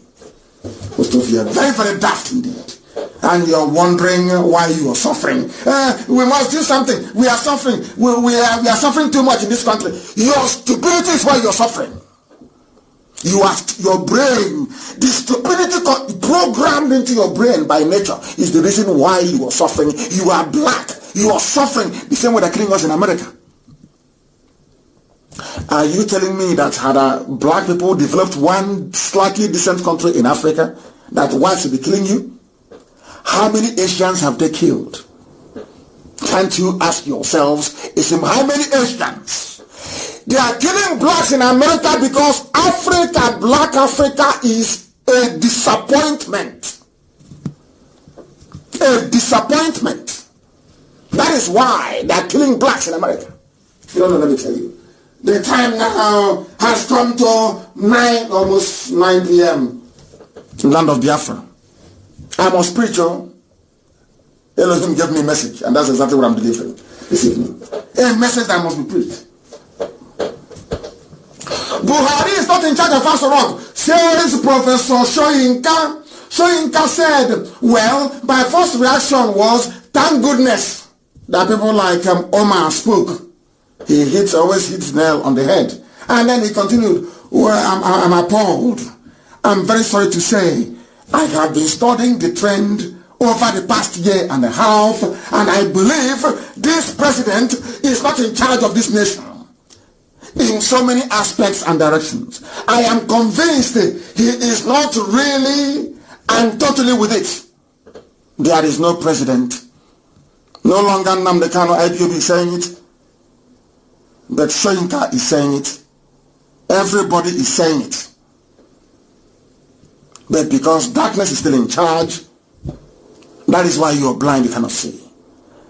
Very, very daft indeed. And you're wondering why you are suffering. We must do something. We are suffering. We are suffering too much in this country. Your stupidity is why you're suffering. Your brain, the stupidity programmed into your brain by nature is the reason why you are suffering. You are black. You are suffering the same way they're killing us in America. Are you telling me that had black people developed one slightly decent country in Africa, that whites should be killing you? How many Asians have they killed? Can't you ask yourselves, how many Asians? They are killing blacks in America because Africa, black Africa, is a disappointment. A disappointment. That is why they are killing blacks in America. If you don't know, let me tell you. The time now has come to almost 9 p.m. in land of Biafra. I must preach. Elohim gave me a message, and that's exactly what I'm delivering this evening. A message that must be preached. Buhari is not in charge of Aso Rock, says Professor Soyinka. Soyinka said, well, my first reaction was, thank goodness that people like Omar spoke. He always hits nail on the head. And then he continued, well, I'm appalled. I'm very sorry to say, I have been studying the trend over the past year and a half, and I believe this president is not in charge of this nation in so many aspects and directions. I am convinced he is not really and totally with it. There is no president. No longer Nnamdi IPOB is saying it. But Soyinka is saying it. Everybody is saying it. But because darkness is still in charge, that is why you are blind, you cannot see.